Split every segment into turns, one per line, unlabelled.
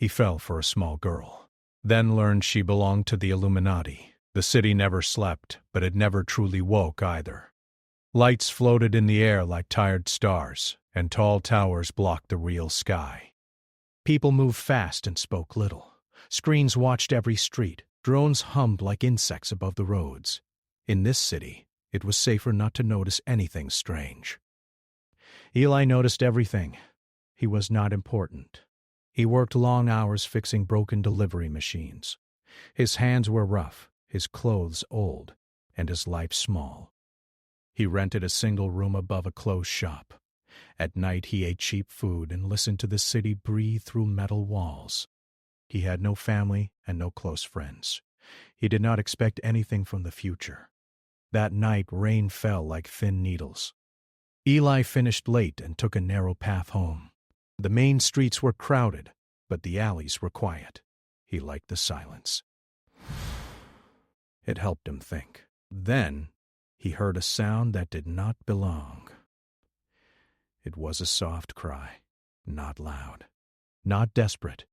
He fell for a small girl. Then learned she belonged to the Illuminati. The city never slept, but it never truly woke either. Lights floated in the air like tired stars, and tall towers blocked the real sky. People moved fast and spoke little. Screens watched every street. Drones hummed like insects above the roads. In this city, it was safer not to notice anything strange. Eli noticed everything. He was not important. He worked long hours fixing broken delivery machines. His hands were rough, his clothes old, and his life small. He rented a single room above a closed shop. At night he ate cheap food and listened to the city breathe through metal walls. He had no family and no close friends. He did not expect anything from the future. That night rain fell like thin needles. Eli finished late and took a narrow path home. The main streets were crowded, but the alleys were quiet. He liked the silence. It helped him think. Then he heard a sound that did not belong. It was a soft cry, not loud, not desperate,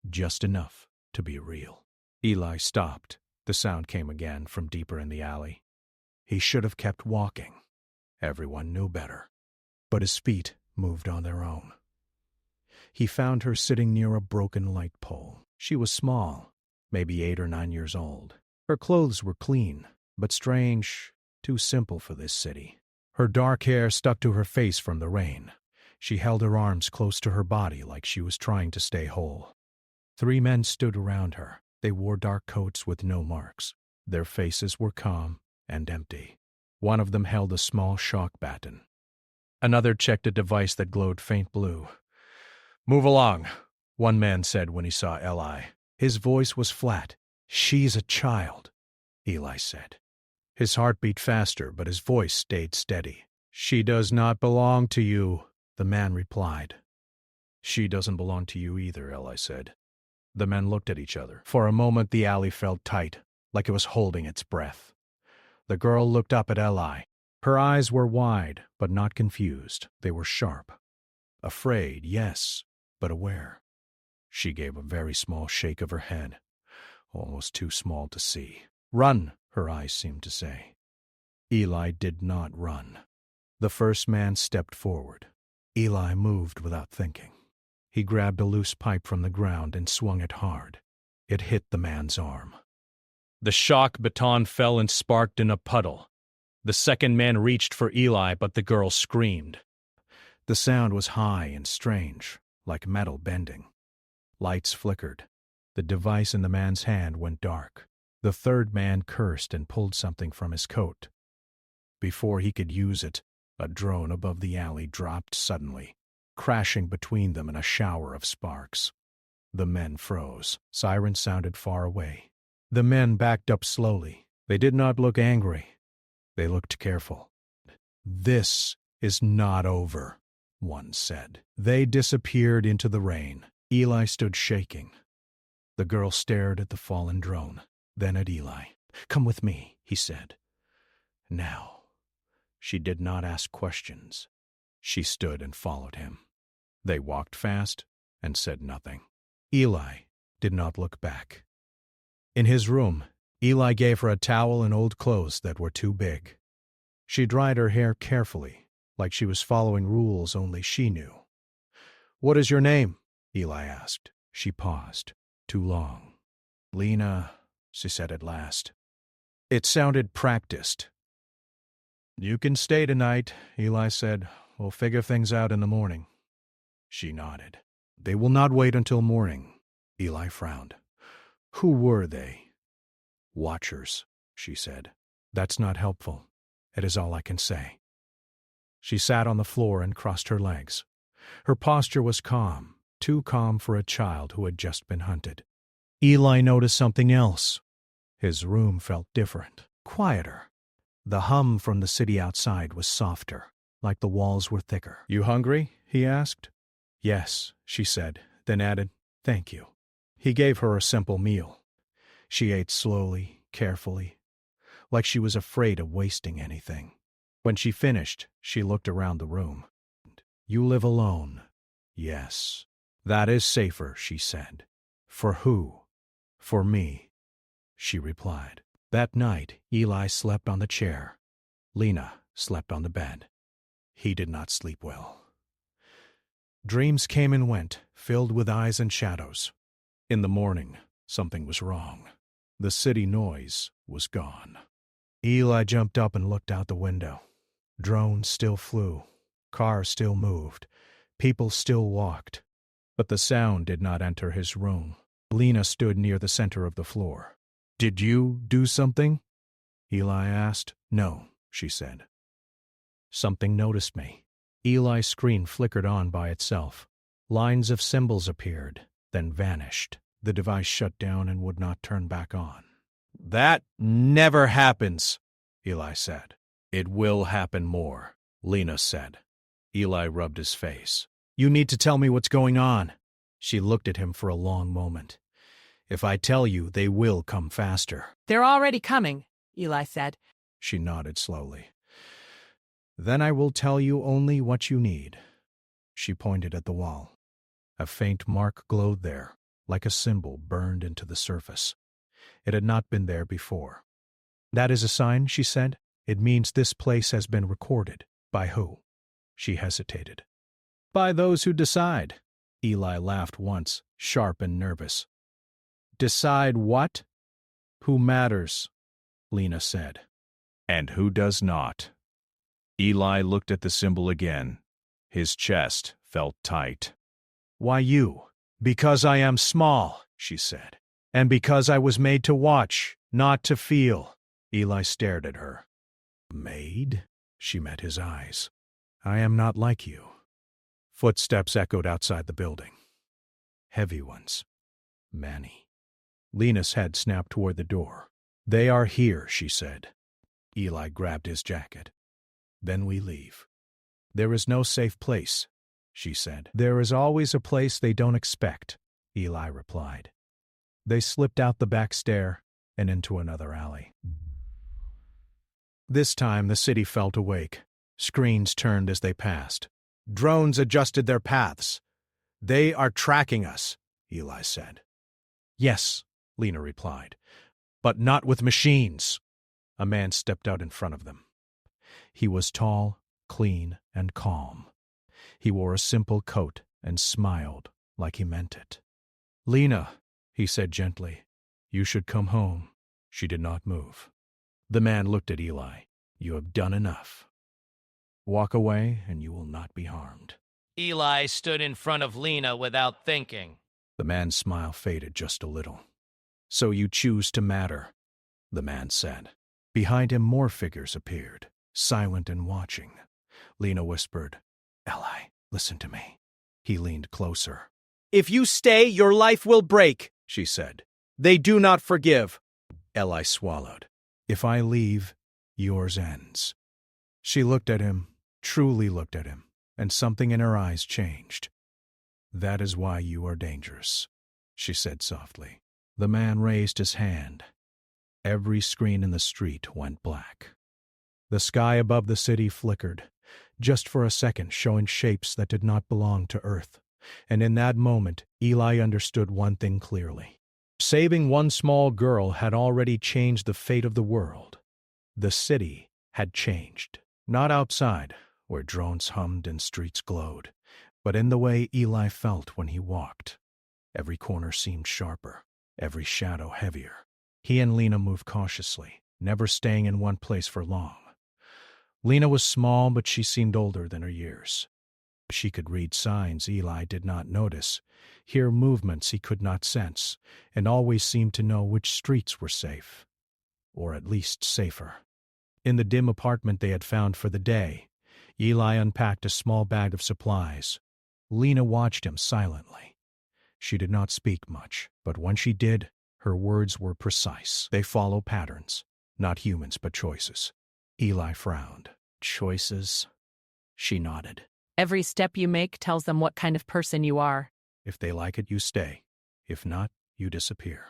just enough to be real. Eli stopped. The sound came again from deeper in the alley. He should have kept walking. Everyone knew better. But his feet moved on their own. He found her sitting near a broken light pole. She was small, maybe 8 or 9 years old. Her clothes were clean, but strange, too simple for this city. Her dark hair stuck to her face from the rain. She held her arms close to her body like she was trying to stay whole. 3 men stood around her. They wore dark coats with no marks. Their faces were calm and empty. One of them held a small shock baton. Another checked a device that glowed faint blue. "Move along," one man said when he saw Eli. His voice was flat. "She's a child," Eli said. His heart beat faster, but his voice stayed steady. "She does not belong to you," the man replied. "She doesn't belong to you either," Eli said. The men looked at each other. For a moment the alley felt tight, like it was holding its breath. The girl looked up at Eli. Her eyes were wide, but not confused. They were sharp. Afraid, yes, but aware. She gave a very small shake of her head, almost too small to see. "Run," her eyes seemed to say. Eli did not run. The first man stepped forward. Eli moved without thinking. He grabbed a loose pipe from the ground and swung it hard. It hit the man's arm. The shock baton fell and sparked in a puddle. The second man reached for Eli, but the girl screamed. The sound was high and strange, like metal bending. Lights flickered. The device in the man's hand went dark. The third man cursed and pulled something from his coat. Before he could use it, a drone above the alley dropped suddenly, crashing between them in a shower of sparks. The men froze. Sirens sounded far away. The men backed up slowly. They did not look angry. They looked careful. "This is not over," one said. They disappeared into the rain. Eli stood shaking. The girl stared at the fallen drone, then at Eli. "Come with me," he said. Now. She did not ask questions. She stood and followed him. They walked fast and said nothing. Eli did not look back. In his room, Eli gave her a towel and old clothes that were too big. She dried her hair carefully, like she was following rules only she knew. "What is your name?" Eli asked. She paused. Too long. "Lena," she said at last. It sounded practiced. "You can stay tonight," Eli said. "We'll figure things out in the morning." She nodded. "They will not wait until morning." Eli frowned. "Who were they?" "Watchers," she said. "That's not helpful. It is all I can say." She sat on the floor and crossed her legs. Her posture was calm, too calm for a child who had just been hunted. Eli noticed something else. His room felt different, quieter. The hum from the city outside was softer, like the walls were thicker. "You hungry?" he asked. "Yes," she said, then added, "Thank you." He gave her a simple meal. She ate slowly, carefully, like she was afraid of wasting anything. When she finished, she looked around the room. "You live alone?" "Yes." "That is safer," she said. For who? For me, she replied. That night, Eli slept on the chair. Lena slept on the bed. He did not sleep well. Dreams came and went, filled with eyes and shadows. In the morning, something was wrong. The city noise was gone. Eli jumped up and looked out the window. Drones still flew. Cars still moved. People still walked. But the sound did not enter his room. Lena stood near the center of the floor. "Did you do something?" Eli asked. "No," she said. Something noticed me. Eli's screen flickered on by itself. Lines of symbols appeared, then vanished. The device shut down and would not turn back on. "That never happens," Eli said. "It will happen more," Lena said. Eli rubbed his face. "You need to tell me what's going on." She looked at him for a long moment. "If I tell you, they will come faster."
"They're already coming," Eli said.
She nodded slowly. "Then I will tell you only what you need." She pointed at the wall. A faint mark glowed there, like a symbol burned into the surface. It had not been there before. "That is a sign," she said. "It means this place has been recorded." "By who?" She hesitated. "By those who decide." Eli laughed once, sharp and nervous. "Decide what?" "Who matters," Lena said. "And who does not." Eli looked at the symbol again. His chest felt tight. "Why you?" "Because I am small," she said. "And because I was made to watch, not to feel." Eli stared at her. "Made?" She met his eyes. "I am not like you." Footsteps echoed outside the building. Heavy ones. Many. Lena's head snapped toward the door. "They are here," she said. Eli grabbed his jacket. "Then we leave." "There is no safe place," she said. "There is always a place they don't expect," Eli replied. They slipped out the back stair and into another alley. This time the city felt awake. Screens turned as they passed. "Drones adjusted their paths. They are tracking us," Eli said. "Yes," Lena replied, "but not with machines." A man stepped out in front of them. He was tall, clean, and calm. He wore a simple coat and smiled like he meant it. "Lena," he said gently, "you should come home." She did not move. The man looked at Eli. "You have done enough. Walk away and you will not be harmed."
Eli stood in front of Lena without thinking.
The man's smile faded just a little. "So you choose to matter," the man said. Behind him more figures appeared, silent and watching. Lena whispered, "Eli, listen to me." He leaned closer.
"If you stay, your life will break," she said. "They do not forgive."
Eli swallowed. "If I leave, yours ends." She looked at him, truly looked at him, and something in her eyes changed. "That is why you are dangerous," she said softly. The man raised his hand. Every screen in the street went black. The sky above the city flickered, just for a second showing shapes that did not belong to Earth. And in that moment, Eli understood one thing clearly. Saving one small girl had already changed the fate of the world. The city had changed. Not outside, where drones hummed and streets glowed, but in the way Eli felt when he walked. Every corner seemed sharper, every shadow heavier. He and Lena moved cautiously, never staying in one place for long. Lena was small, but she seemed older than her years. She could read signs Eli did not notice, hear movements he could not sense, and always seemed to know which streets were safe, or at least safer. In the dim apartment they had found for the day, Eli unpacked a small bag of supplies. Lena watched him silently. She did not speak much, but when she did, her words were precise. They follow patterns, not humans but choices. Eli frowned. "Choices?" She nodded.
"Every step you make tells them what kind of person you are."
"If they like it, you stay. If not, you disappear."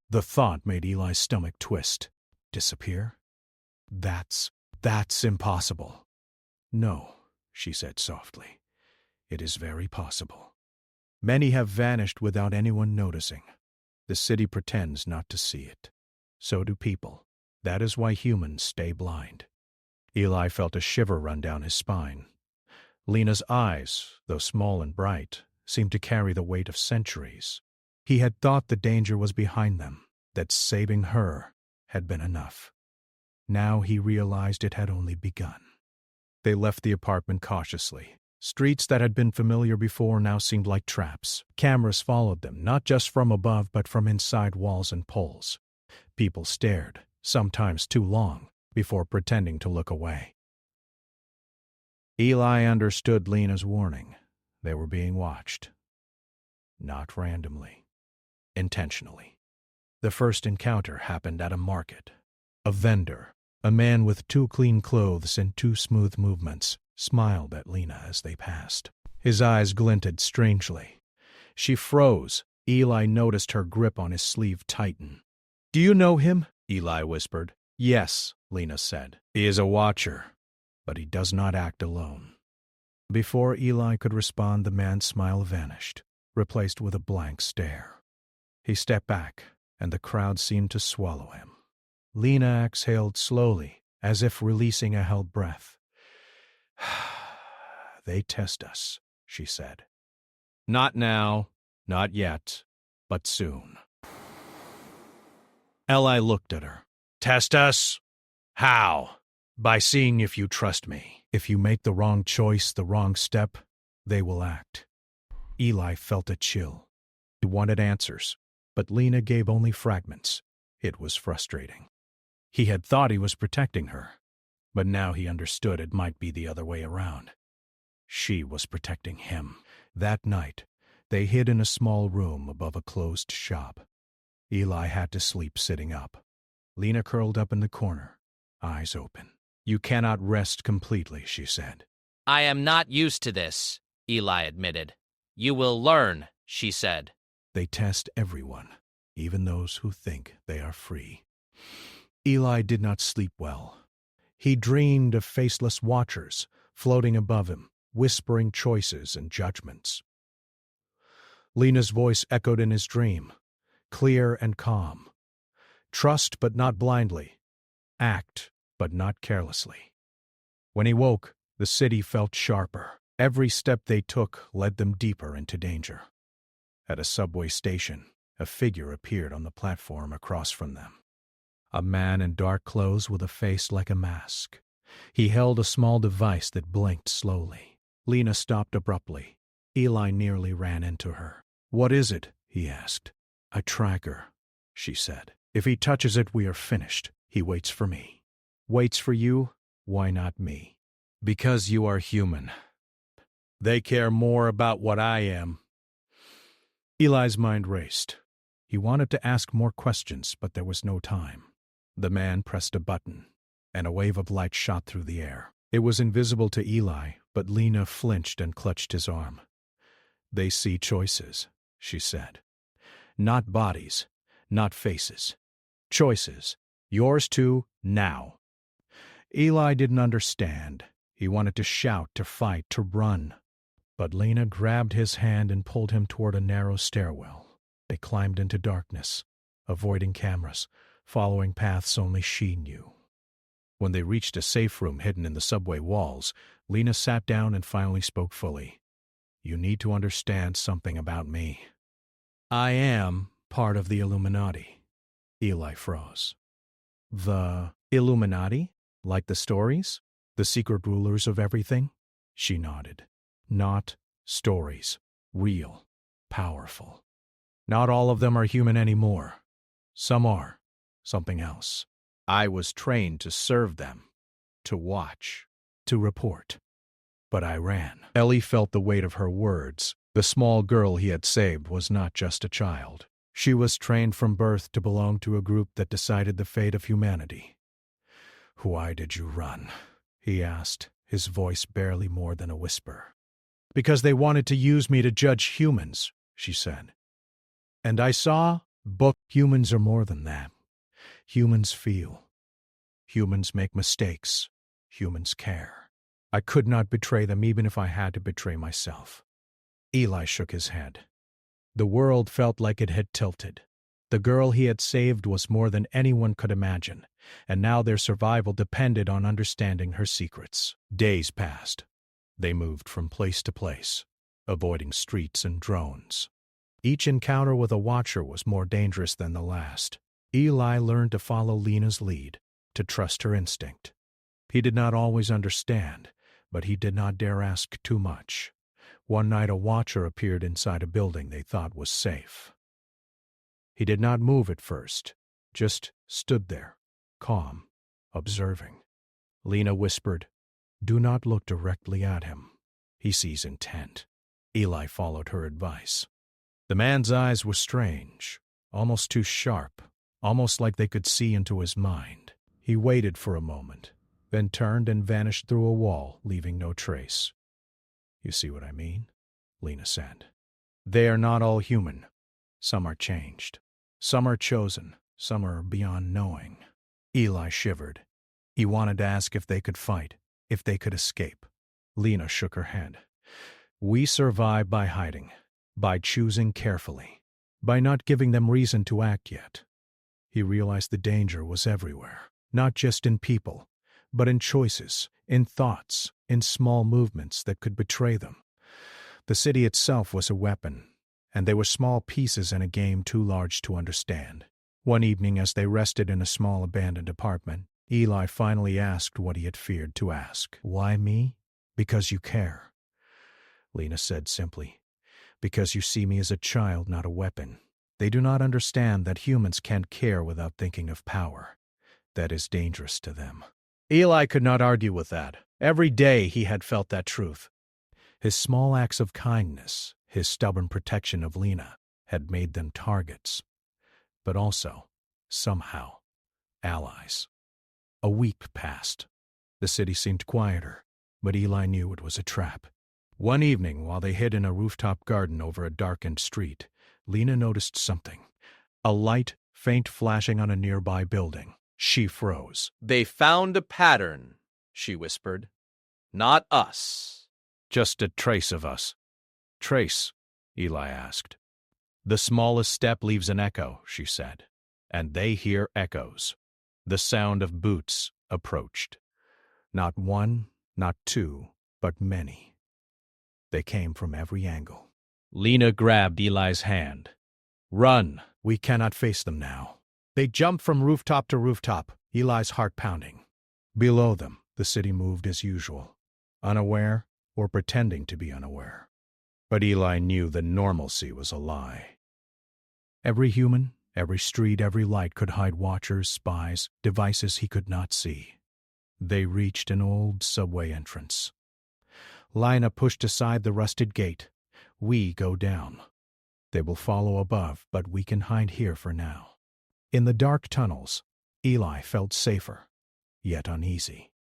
The thought made Eli's stomach twist. Disappear? That's impossible." "No," she said softly. "It is very possible. Many have vanished without anyone noticing. The city pretends not to see it. So do people. That is why humans stay blind. Eli felt a shiver run down his spine. Lena's eyes, though small and bright, seemed to carry the weight of centuries. He had thought the danger was behind them, that saving her had been enough. Now he realized it had only begun. They left the apartment cautiously. Streets that had been familiar before now seemed like traps. Cameras followed them, not just from above but from inside walls and poles. People stared, sometimes too long, before pretending to look away. Eli understood Lena's warning. They were being watched. Not randomly. Intentionally. The first encounter happened at a market. A vendor, a man with 2 clean clothes and 2 smooth movements, smiled at Lena as they passed. His eyes glinted strangely. She froze. Eli noticed her grip on his sleeve tighten. "Do you know him?" Eli whispered. "Yes," Lena said. "He is a watcher, but he does not act alone." Before Eli could respond, the man's smile vanished, replaced with a blank stare. He stepped back, and the crowd seemed to swallow him. Lena exhaled slowly, as if releasing a held breath. "They test us," she said. "Not now, not yet, but soon." Eli looked at her. "Test us? How?" "By seeing if you trust me. If you make the wrong choice, the wrong step, they will act." Eli felt a chill. He wanted answers, but Lena gave only fragments. It was frustrating. He had thought he was protecting her, but now he understood it might be the other way around. She was protecting him. That night, they hid in a small room above a closed shop. Eli had to sleep sitting up. Lena curled up in the corner, eyes open. "You cannot rest completely," she said.
I am not used to this, Eli admitted. You will learn, she said.
They test everyone, even those who think they are free. Eli did not sleep well. He dreamed of faceless watchers floating above him, whispering choices and judgments. Lena's voice echoed in his dream, clear and calm. Trust but not blindly. Act but not carelessly. When he woke, the city felt sharper. Every step they took led them deeper into danger. At a subway station, a figure appeared on the platform across from them. A man in dark clothes with a face like a mask. He held a small device that blinked slowly. Lena stopped abruptly. Eli nearly ran into her. "What is it?" he asked. "A tracker," she said. "If he touches it, we are finished. He waits for me." "Waits for you? Why not me?" "Because you are human. They care more about what I am." Eli's mind raced. He wanted to ask more questions, but there was no time. The man pressed a button, and a wave of light shot through the air. It was invisible to Eli, but Lena flinched and clutched his arm. "They see choices," she said. "Not bodies, not faces. Choices. Yours too, now." Eli didn't understand. He wanted to shout, to fight, to run. But Lena grabbed his hand and pulled him toward a narrow stairwell. They climbed into darkness, avoiding cameras, following paths only she knew. When they reached a safe room hidden in the subway walls, Lena sat down and finally spoke fully. "You need to understand something about me. I am part of the Illuminati." Eli froze. "The Illuminati? Like the stories? The secret rulers of everything?" She nodded. "Not stories. Real. Powerful. Not all of them are human anymore. Some are. Something else. I was trained to serve them. To watch. To report. But I ran." Ellie felt the weight of her words. The small girl he had saved was not just a child. She was trained from birth to belong to a group that decided the fate of humanity. "Why did you run?" he asked, his voice barely more than a whisper. "Because they wanted to use me to judge humans," she said. "And I saw, humans are more than that. Humans feel. Humans make mistakes. Humans care. I could not betray them even if I had to betray myself." Eli shook his head. The world felt like it had tilted. The girl he had saved was more than anyone could imagine, and now their survival depended on understanding her secrets. Days passed. They moved from place to place, avoiding streets and drones. Each encounter with a watcher was more dangerous than the last. Eli learned to follow Lena's lead, to trust her instinct. He did not always understand, but he did not dare ask too much. One night a watcher appeared inside a building they thought was safe. He did not move at first, just stood there, calm, observing. Lena whispered, "Do not look directly at him. He sees intent." Eli followed her advice. The man's eyes were strange, almost too sharp, almost like they could see into his mind. He waited for a moment, then turned and vanished through a wall, leaving no trace. "You see what I mean?" Lena said. "They are not all human. Some are changed. Some are chosen. Some are beyond knowing." Eli shivered. He wanted to ask if they could fight, if they could escape. Lena shook her head. "We survive by hiding, by choosing carefully, by not giving them reason to act yet." He realized the danger was everywhere, not just in people, but in choices, in thoughts, in small movements that could betray them. The city itself was a weapon, and they were small pieces in a game too large to understand. One evening, as they rested in a small abandoned apartment, Eli finally asked what he had feared to ask. "Why me?" "Because you care," Lena said simply. "Because you see me as a child, not a weapon. They do not understand that humans can't care without thinking of power. That is dangerous to them." Eli could not argue with that. Every day he had felt that truth. His small acts of kindness, his stubborn protection of Lena, had made them targets, but also, somehow, allies. A week passed. The city seemed quieter, but Eli knew it was a trap. One evening, while they hid in a rooftop garden over a darkened street, Lena noticed something. A light, faint flashing on a nearby building. She froze.
"They found a pattern," she whispered. "Not us."
"Just a trace of us." "Trace?" Eli asked. "The smallest step leaves an echo," she said, "and they hear echoes." The sound of boots approached. Not one, not two, but many. They came from every angle. Lena grabbed Eli's hand. "Run! We cannot face them now." They jumped from rooftop to rooftop, Eli's heart pounding. Below them, the city moved as usual, unaware or pretending to be unaware. But Eli knew that normalcy was a lie. Every human, every street, every light could hide watchers, spies, devices he could not see. They reached an old subway entrance. Lina pushed aside the rusted gate. "We go down. They will follow above, but we can hide here for now." In the dark tunnels, Eli felt safer, yet uneasy.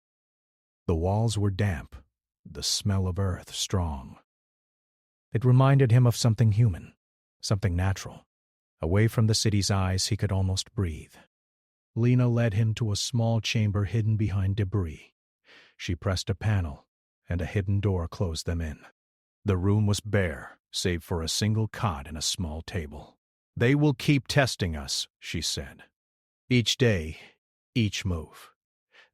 The walls were damp, the smell of earth strong. It reminded him of something human, something natural. Away from the city's eyes, he could almost breathe. Lena led him to a small chamber hidden behind debris. She pressed a panel, and a hidden door closed them in. The room was bare, save for a single cot and a small table. "They will keep testing us," she said. "Each day, each move.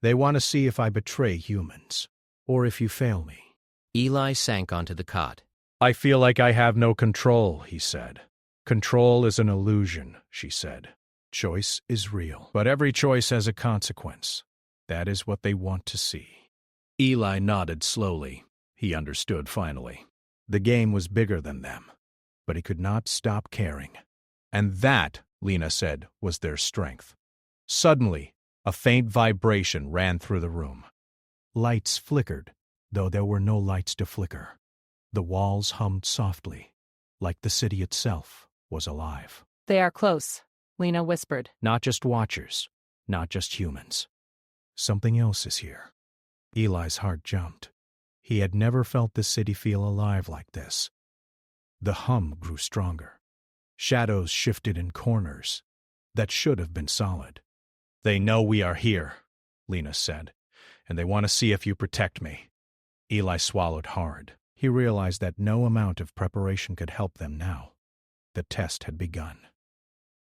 They want to see if I betray humans, or if you fail me."
Eli sank onto the cot.
"I feel like I have no control," he said. "Control is an illusion," she said. "Choice is real. But every choice has a consequence. That is what they want to see." Eli nodded slowly. He understood finally. The game was bigger than them, but he could not stop caring. And that, Lena said, was their strength. Suddenly, a faint vibration ran through the room. Lights flickered, though there were no lights to flicker. The walls hummed softly, like the city itself was alive.
They are close, Lena whispered.
Not just watchers, not just humans. Something else is here. Eli's heart jumped. He had never felt the city feel alive like this. The hum grew stronger. Shadows shifted in corners that should have been solid. "They know we are here," Lena said, "and they want to see if you protect me." Eli swallowed hard. He realized that no amount of preparation could help them now. The test had begun.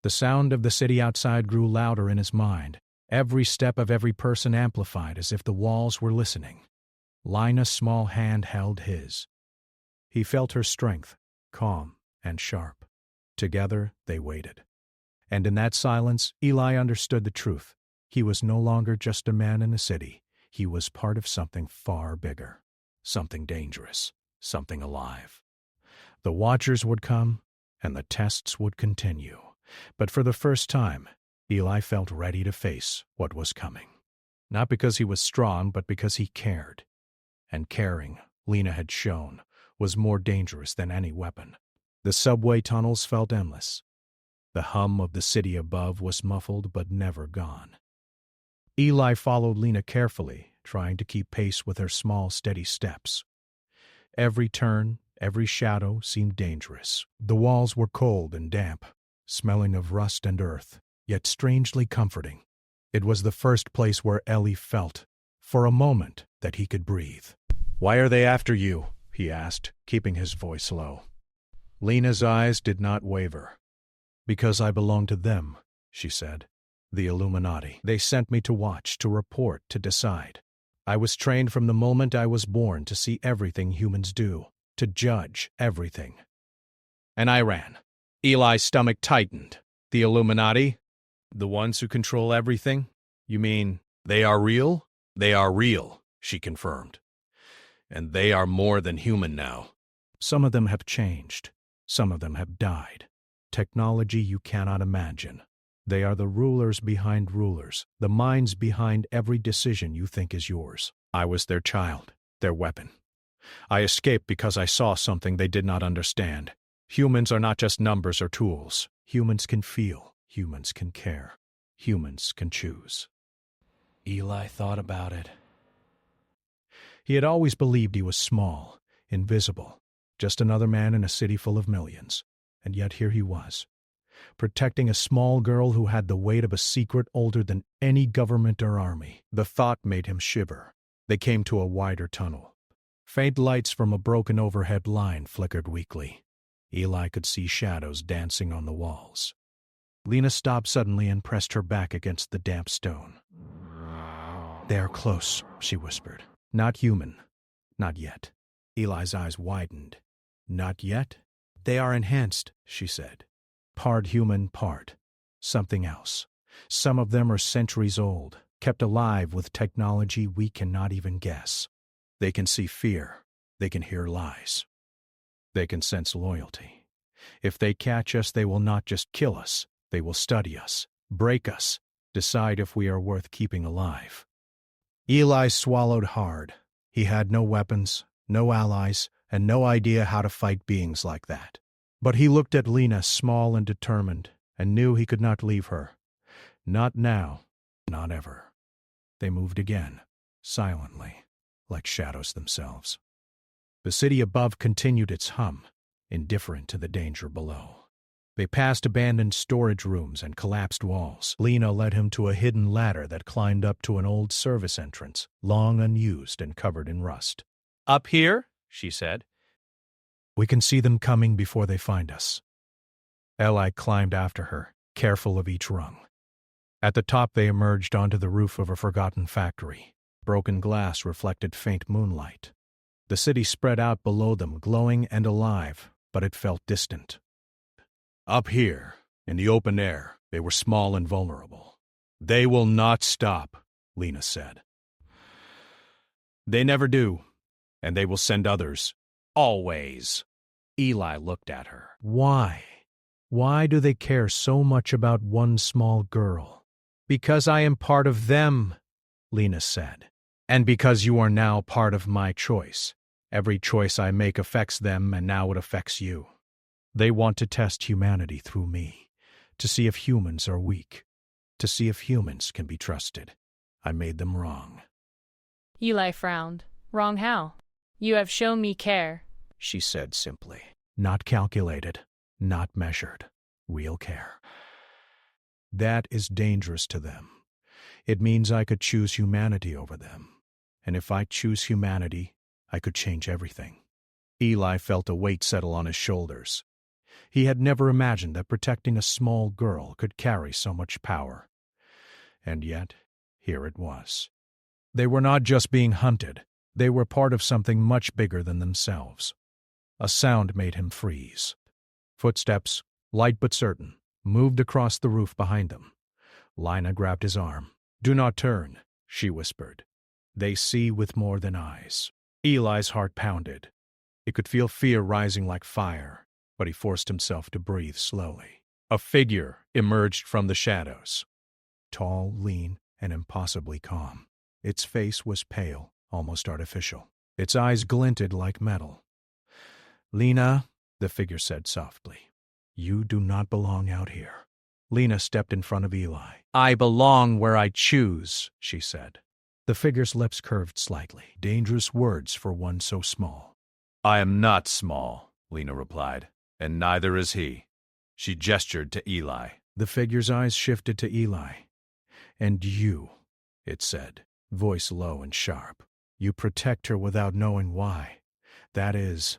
The sound of the city outside grew louder in his mind, every step of every person amplified as if the walls were listening. Lina's small hand held his. He felt her strength, calm and sharp. Together they waited. And in that silence, Eli understood the truth. He was no longer just a man in a city. He was part of something far bigger, something dangerous, something alive. The Watchers would come, and the tests would continue. But for the first time, Eli felt ready to face what was coming. Not because he was strong, but because he cared. And caring, Lina had shown, was more dangerous than any weapon. The subway tunnels felt endless. The hum of the city above was muffled but never gone. Eli followed Lina carefully, trying to keep pace with her small, steady steps. Every turn, every shadow seemed dangerous. The walls were cold and damp, smelling of rust and earth, yet strangely comforting. It was the first place where Eli felt, for a moment, that he could breathe. "Why are they after you?" he asked, keeping his voice low. Lina's eyes did not waver. "Because I belong to them," she said. "The Illuminati. They sent me to watch, to report, to decide. I was trained from the moment I was born to see everything humans do, to judge everything." And I ran. Eli's stomach tightened. "The Illuminati? The ones who control everything? You mean they are real?" "They are real," she confirmed. "And they are more than human now. Some of them have changed. Some of them have died. Technology you cannot imagine. They are the rulers behind rulers, the minds behind every decision you think is yours. I was their child, their weapon. I escaped because I saw something they did not understand. Humans are not just numbers or tools. Humans can feel. Humans can care. Humans can choose." Eli thought about it. He had always believed he was small, invisible, just another man in a city full of millions. And yet here he was, protecting a small girl who had the weight of a secret older than any government or army. The thought made him shiver. They came to a wider tunnel. Faint lights from a broken overhead line flickered weakly. Eli could see shadows dancing on the walls. Lina stopped suddenly and pressed her back against the damp stone. "They are close," she whispered. "Not human. Not yet." Eli's eyes widened. "Not yet?" "They are enhanced," she said. "Part human, part something else. Some of them are centuries old, kept alive with technology we cannot even guess. They can see fear. They can hear lies. They can sense loyalty. If they catch us, they will not just kill us. They will study us, break us, decide if we are worth keeping alive." Eli swallowed hard. He had no weapons, no allies, and no idea how to fight beings like that. But he looked at Lina, small and determined, and knew he could not leave her. Not now, not ever. They moved again, silently, like shadows themselves. The city above continued its hum, indifferent to the danger below. They passed abandoned storage rooms and collapsed walls. Lina led him to a hidden ladder that climbed up to an old service entrance, long unused and covered in rust.
"Up here?" she said.
"We can see them coming before they find us." Eli climbed after her, careful of each rung. At the top they emerged onto the roof of a forgotten factory. Broken glass reflected faint moonlight. The city spread out below them, glowing and alive, but it felt distant. Up here, in the open air, they were small and vulnerable. "They will not stop," Lina said. "They never do, and they will send others. Always." Eli looked at her. "Why? Why do they care so much about one small girl?" "Because I am part of them," Lina said. "And because you are now part of my choice. Every choice I make affects them, and now it affects you. They want to test humanity through me, to see if humans are weak, to see if humans can be trusted. I made them wrong."
Eli frowned. "Wrong how? You have shown me care,"
she said simply. "Not calculated, not measured, real care. That is dangerous to them. It means I could choose humanity over them. And if I choose humanity, I could change everything." Eli felt a weight settle on his shoulders. He had never imagined that protecting a small girl could carry so much power. And yet, here it was. They were not just being hunted, they were part of something much bigger than themselves. A sound made him freeze. Footsteps, light but certain, moved across the roof behind them. Lina grabbed his arm. "Do not turn," she whispered. "They see with more than eyes." Eli's heart pounded. He could feel fear rising like fire, but he forced himself to breathe slowly. A figure emerged from the shadows. Tall, lean, and impossibly calm. Its face was pale, almost artificial. Its eyes glinted like metal. "Lina," the figure said softly, "you do not belong out here." Lina stepped in front of Eli. "I belong where I choose," she said. The figure's lips curved slightly, dangerous words for one so small.
"I am not small," Lina replied, "and neither is he." She gestured to Eli.
The figure's eyes shifted to Eli. "And you," it said, voice low and sharp. "You protect her without knowing why. That is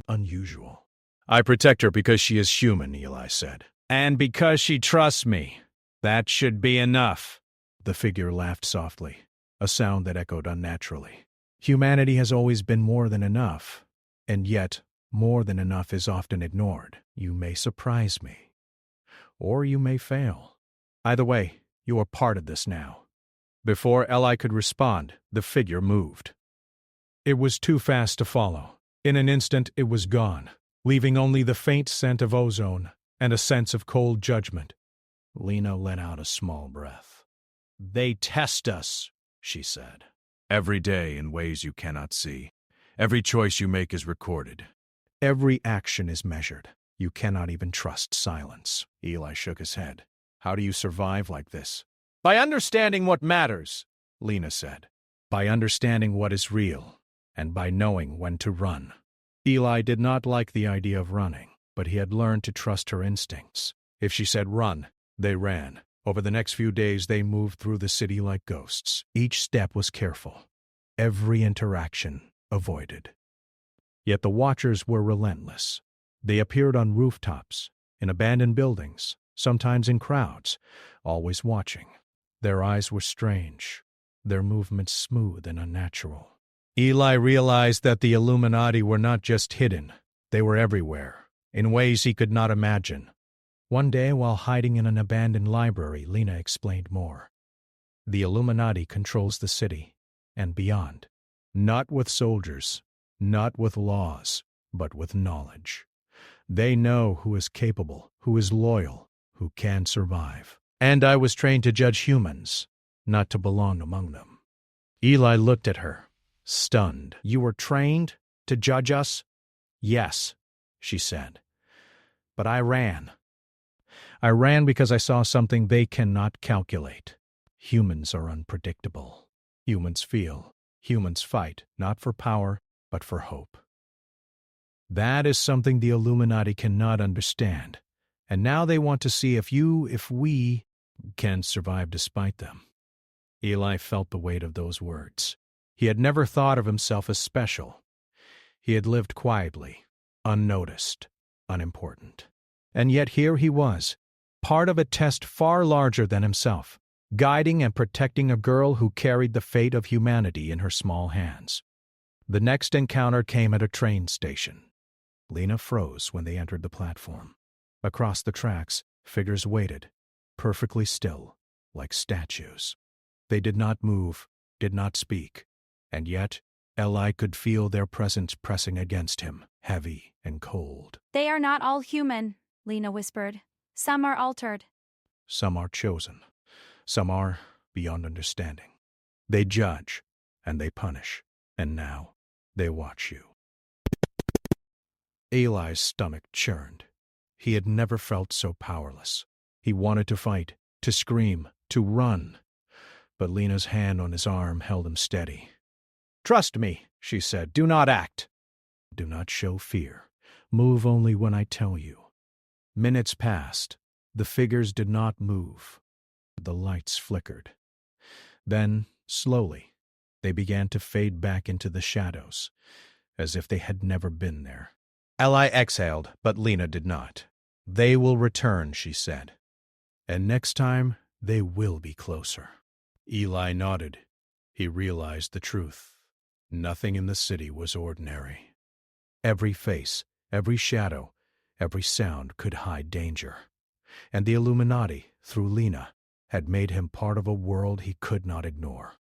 unusual." "I protect her because she is human," Eli said. "And because she trusts me. That should be enough." The figure laughed softly, a sound that echoed unnaturally. "Humanity has always been more than enough, and yet more than enough is often ignored. You may surprise me, or you may fail. Either way, you are part of this now." Before Eli could respond, the figure moved. It was too fast to follow. In an instant, it was gone, leaving only the faint scent of ozone and a sense of cold judgment. Lina let out a small breath. "They test us," she said.
"Every day in ways you cannot see. Every choice you make is recorded."
"Every action is measured. You cannot even trust silence." Eli shook his head. "How do you survive like this?" "By understanding what matters," Lina said. "By understanding what is real, and by knowing when to run." Eli did not like the idea of running, but he had learned to trust her instincts. If she said run, they ran. Over the next few days, they moved through the city like ghosts. Each step was careful. Every interaction avoided. Yet the Watchers were relentless. They appeared on rooftops, in abandoned buildings, sometimes in crowds, always watching. Their eyes were strange, their movements smooth and unnatural. Eli realized that the Illuminati were not just hidden, they were everywhere, in ways he could not imagine. One day, while hiding in an abandoned library, Lina explained more. The Illuminati controls the city, and beyond. Not with soldiers, not with laws, but with knowledge. They know who is capable, who is loyal, who can survive. And I was trained to judge humans, not to belong among them. Eli looked at her, stunned. "You were trained to judge us?" "Yes," she said. "But I ran. I ran because I saw something they cannot calculate. Humans are unpredictable. Humans feel. Humans fight, not for power, but for hope. That is something the Illuminati cannot understand. And now they want to see if we, can survive despite them." Eli felt the weight of those words. He had never thought of himself as special. He had lived quietly, unnoticed, unimportant. And yet here he was, part of a test far larger than himself, guiding and protecting a girl who carried the fate of humanity in her small hands. The next encounter came at a train station. Lina froze when they entered the platform. Across the tracks, figures waited, perfectly still, like statues. They did not move, did not speak, and yet Eli could feel their presence pressing against him, heavy and cold.
"They are not all human," Lina whispered. "Some are altered."
"Some are chosen. Some are beyond understanding. They judge, and they punish, and now they watch you." Eli's stomach churned. He had never felt so powerless. He wanted to fight, to scream, to run. But Lina's hand on his arm held him steady. "Trust me," she said. "Do not act. Do not show fear. Move only when I tell you." Minutes passed. The figures did not move. The lights flickered. Then, slowly, they began to fade back into the shadows, as if they had never been there. Eli exhaled, but Lena did not. They will return, she said. And next time, they will be closer. Eli nodded. He realized the truth. Nothing in the city was ordinary. Every face, every shadow, every sound could hide danger. And the Illuminati, through Lena, had made him part of a world he could not ignore.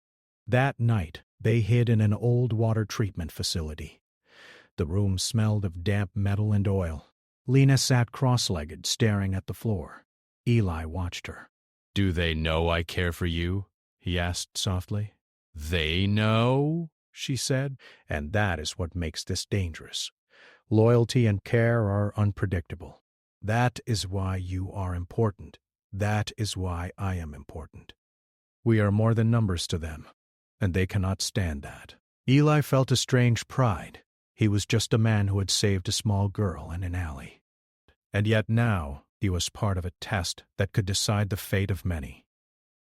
That night, they hid in an old water treatment facility. The room smelled of damp metal and oil. Lena sat cross-legged, staring at the floor. Eli watched her.
"Do they know I care for you?" he asked softly. "They know?"
she said. And that is what makes this dangerous. Loyalty and care are unpredictable. That is why you are important. That is why I am important. We are more than numbers to them, and they cannot stand that. Eli felt a strange pride. He was just a man who had saved a small girl in an alley. And yet now he was part of a test that could decide the fate of many.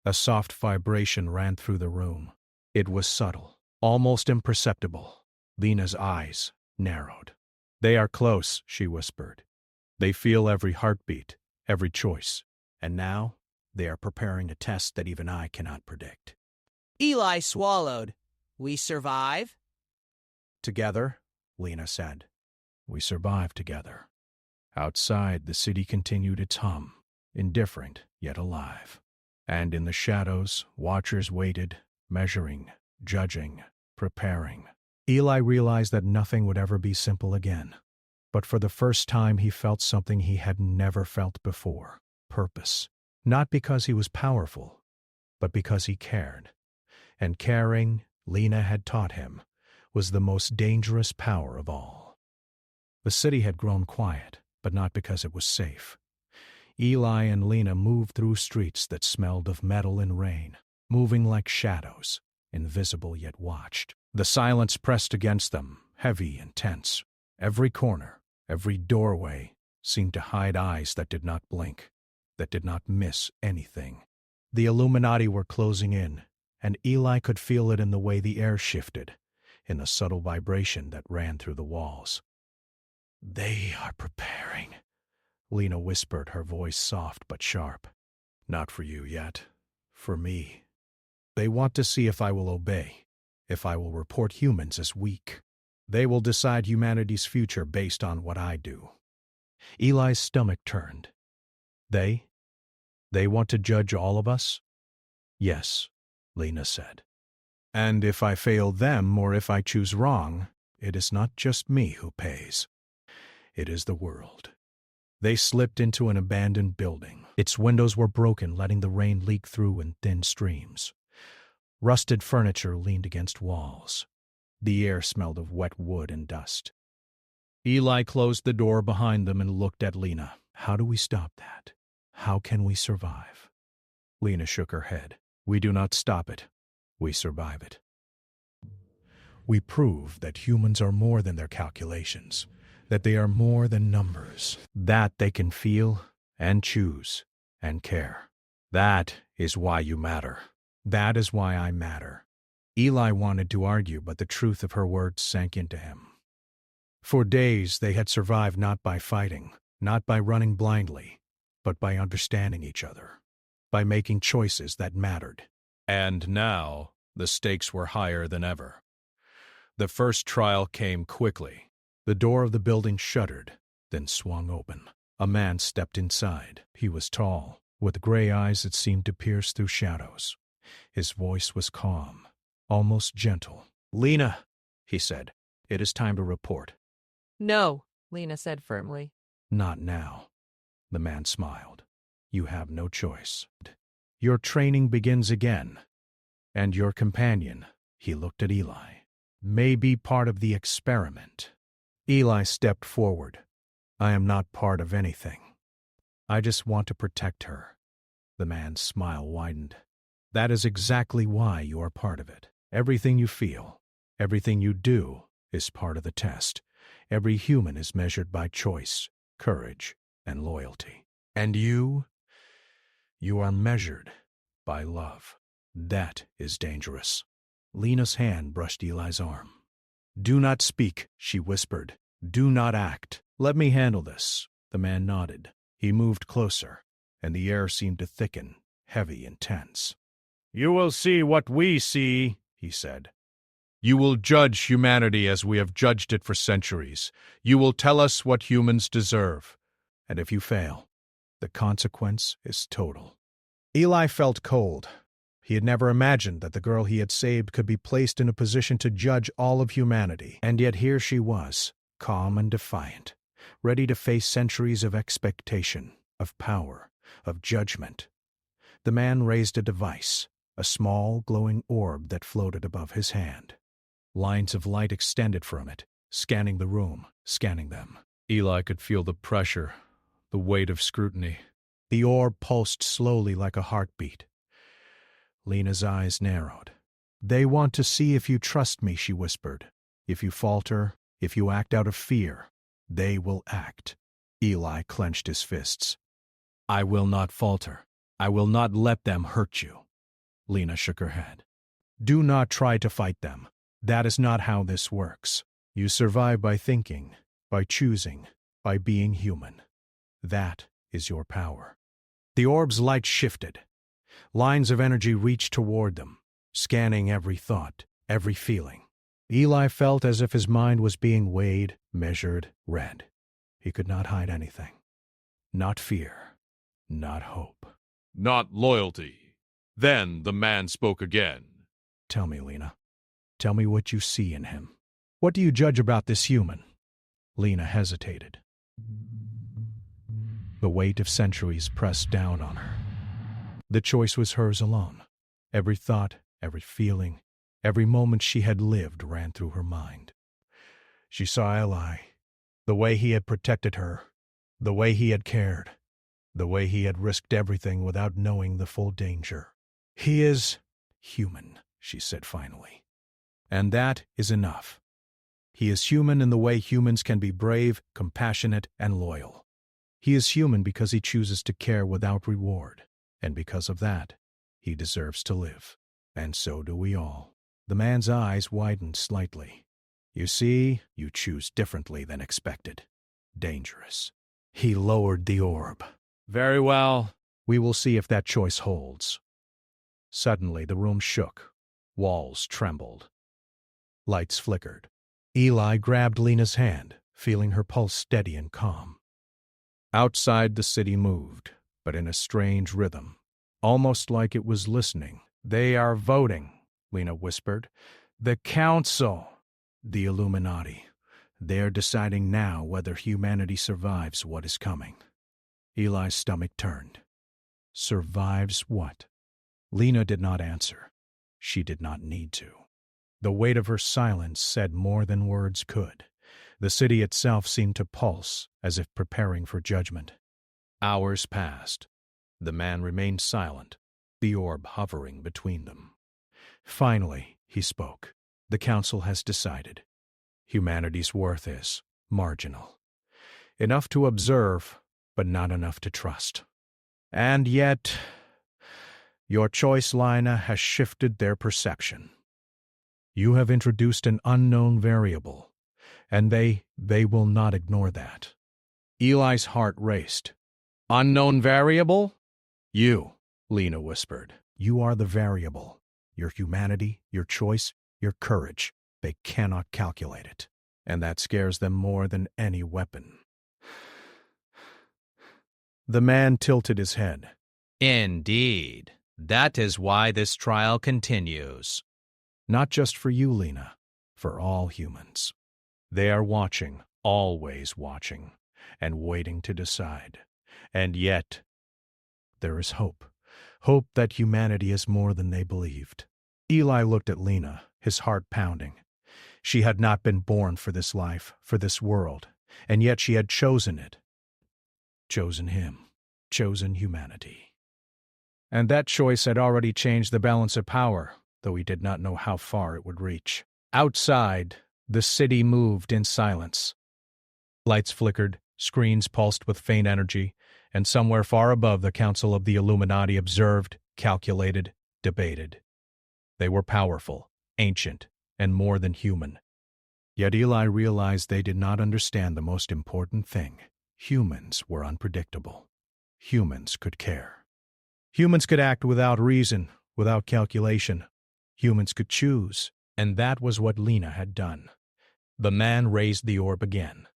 A soft vibration ran through the room. It was subtle, almost imperceptible. Lena's eyes narrowed. "They are close," she whispered. "They feel every heartbeat, every choice. And now they are preparing a test that even I cannot predict."
Eli swallowed. "We survive?"
"Together," Lena said. "We survived together." Outside, the city continued its hum, indifferent yet alive. And in the shadows, watchers waited, measuring, judging, preparing. Eli realized that nothing would ever be simple again. But for the first time, he felt something he had never felt before: purpose. Not because he was powerful, but because he cared. And caring, Lena had taught him, was the most dangerous power of all. The city had grown quiet, but not because it was safe. Eli and Lena moved through streets that smelled of metal and rain, moving like shadows, invisible yet watched. The silence pressed against them, heavy and tense. Every corner, every doorway seemed to hide eyes that did not blink, that did not miss anything. The Illuminati were closing in, and Eli could feel it in the way the air shifted, in the subtle vibration that ran through the walls. "They are preparing," Lena whispered, her voice soft but sharp. "Not for you yet. For me. They want to see if I will obey, if I will report humans as weak. They will decide humanity's future based on what I do." Eli's stomach turned. They want to judge all of us?" "Yes," Lena said. "And if I fail them or if I choose wrong, it is not just me who pays. It is the world." They slipped into an abandoned building. Its windows were broken, letting the rain leak through in thin streams. Rusted furniture leaned against walls. The air smelled of wet wood and dust. Eli closed the door behind them and looked at Lena. "How do we stop that? How can we survive?" Lena shook her head. "We do not stop it. We survive it. We prove that humans are more than their calculations, that they are more than numbers, that they can feel and choose and care. That is why you matter. That is why I matter." Eli wanted to argue, but the truth of her words sank into him. For days they had survived not by fighting, not by running blindly, but by understanding each other, by making choices that mattered.
And now the stakes were higher than ever. The first trial came quickly.
The door of the building shuddered, then swung open. A man stepped inside. He was tall, with gray eyes that seemed to pierce through shadows. His voice was calm, almost gentle. "Lena," he said, "it is time to report."
"No," Lena said firmly.
"Not now." The man smiled. "You have no choice. Your training begins again. And your companion," he looked at Eli, "may be part of the experiment." Eli stepped forward. "I am not part of anything. I just want to protect her." The man's smile widened. "That is exactly why you are part of it. Everything you feel, everything you do is part of the test. Every human is measured by choice, courage, and loyalty. And you are measured by love. That is dangerous." Lena's hand brushed Eli's arm. "Do not speak," she whispered. "Do not act. Let me handle this. The man nodded. He moved closer, and the air seemed to thicken, heavy and tense. You will see what we see, he said.
You will judge humanity as we have judged it for centuries. You will tell us what humans deserve.
And if you fail, the consequence is total. Eli felt cold. He had never imagined that the girl he had saved could be placed in a position to judge all of humanity, and yet here she was, calm and defiant, ready to face centuries of expectation, of power, of judgment. The man raised a device, a small, glowing orb that floated above his hand. Lines of light extended from it, scanning the room, scanning them.
Eli could feel the pressure, the weight of scrutiny.
The orb pulsed slowly like a heartbeat. Lena's eyes narrowed. They want to see if you trust me, she whispered. If you falter, if you act out of fear, they will act. Eli clenched his fists. I will not falter. I will not let them hurt you. Lena shook her head. Do not try to fight them. That is not how this works. You survive by thinking, by choosing, by being human. That is your power. The orb's light shifted. Lines of energy reached toward them, scanning every thought, every feeling. Eli felt as if his mind was being weighed, measured, read. He could not hide anything. Not fear, not hope.
Not loyalty. Then the man spoke again.
Tell me, Lena. Tell me what you see in him. What do you judge about this human? Lena hesitated. The weight of centuries pressed down on her. The choice was hers alone. Every thought, every feeling, every moment she had lived ran through her mind. She saw Eli, the way he had protected her, the way he had cared, the way he had risked everything without knowing the full danger. He is human, she said finally. And that is enough. He is human in the way humans can be brave, compassionate, and loyal. He is human because he chooses to care without reward, and because of that, he deserves to live. And so do we all. The man's eyes widened slightly. You see, you choose differently than expected. Dangerous. He lowered the orb. Very well. We will see if that choice holds. Suddenly, the room shook. Walls trembled. Lights flickered. Eli grabbed Lena's hand, feeling her pulse steady and calm. Outside, the city moved, but in a strange rhythm, almost like it was listening. They are voting, Lena whispered. The Council. The Illuminati. They are deciding now whether humanity survives what is coming. Eli's stomach turned. Survives what? Lena did not answer. She did not need to. The weight of her silence said more than words could. The city itself seemed to pulse, as if preparing for judgment. Hours passed. The man remained silent, the orb hovering between them. Finally, he spoke. The council has decided. Humanity's worth is marginal. Enough to observe, but not enough to trust. And yet, your choice, Lina, has shifted their perception. You have introduced an unknown variable, and they will not ignore that. Eli's heart raced. Unknown variable? You, Lena whispered. You are the variable. Your humanity, your choice, your courage. They cannot calculate it. And that scares them more than any weapon. The man tilted his head.
Indeed. That is why this trial continues.
Not just for you, Lena. For all humans. They are watching, always watching, and waiting to decide. And yet, there is hope. Hope that humanity is more than they believed. Eli looked at Lena, his heart pounding. She had not been born for this life, for this world, and yet she had chosen it. Chosen him. Chosen humanity. And that choice had already changed the balance of power, though he did not know how far it would reach. Outside, the city moved in silence. Lights flickered, screens pulsed with faint energy, and somewhere far above the Council of the Illuminati observed, calculated, debated. They were powerful, ancient, and more than human. Yet Eli realized they did not understand the most important thing. Humans were unpredictable. Humans could care. Humans could act without reason, without calculation. Humans could choose, and that was what Lena had done. The man raised the orb again.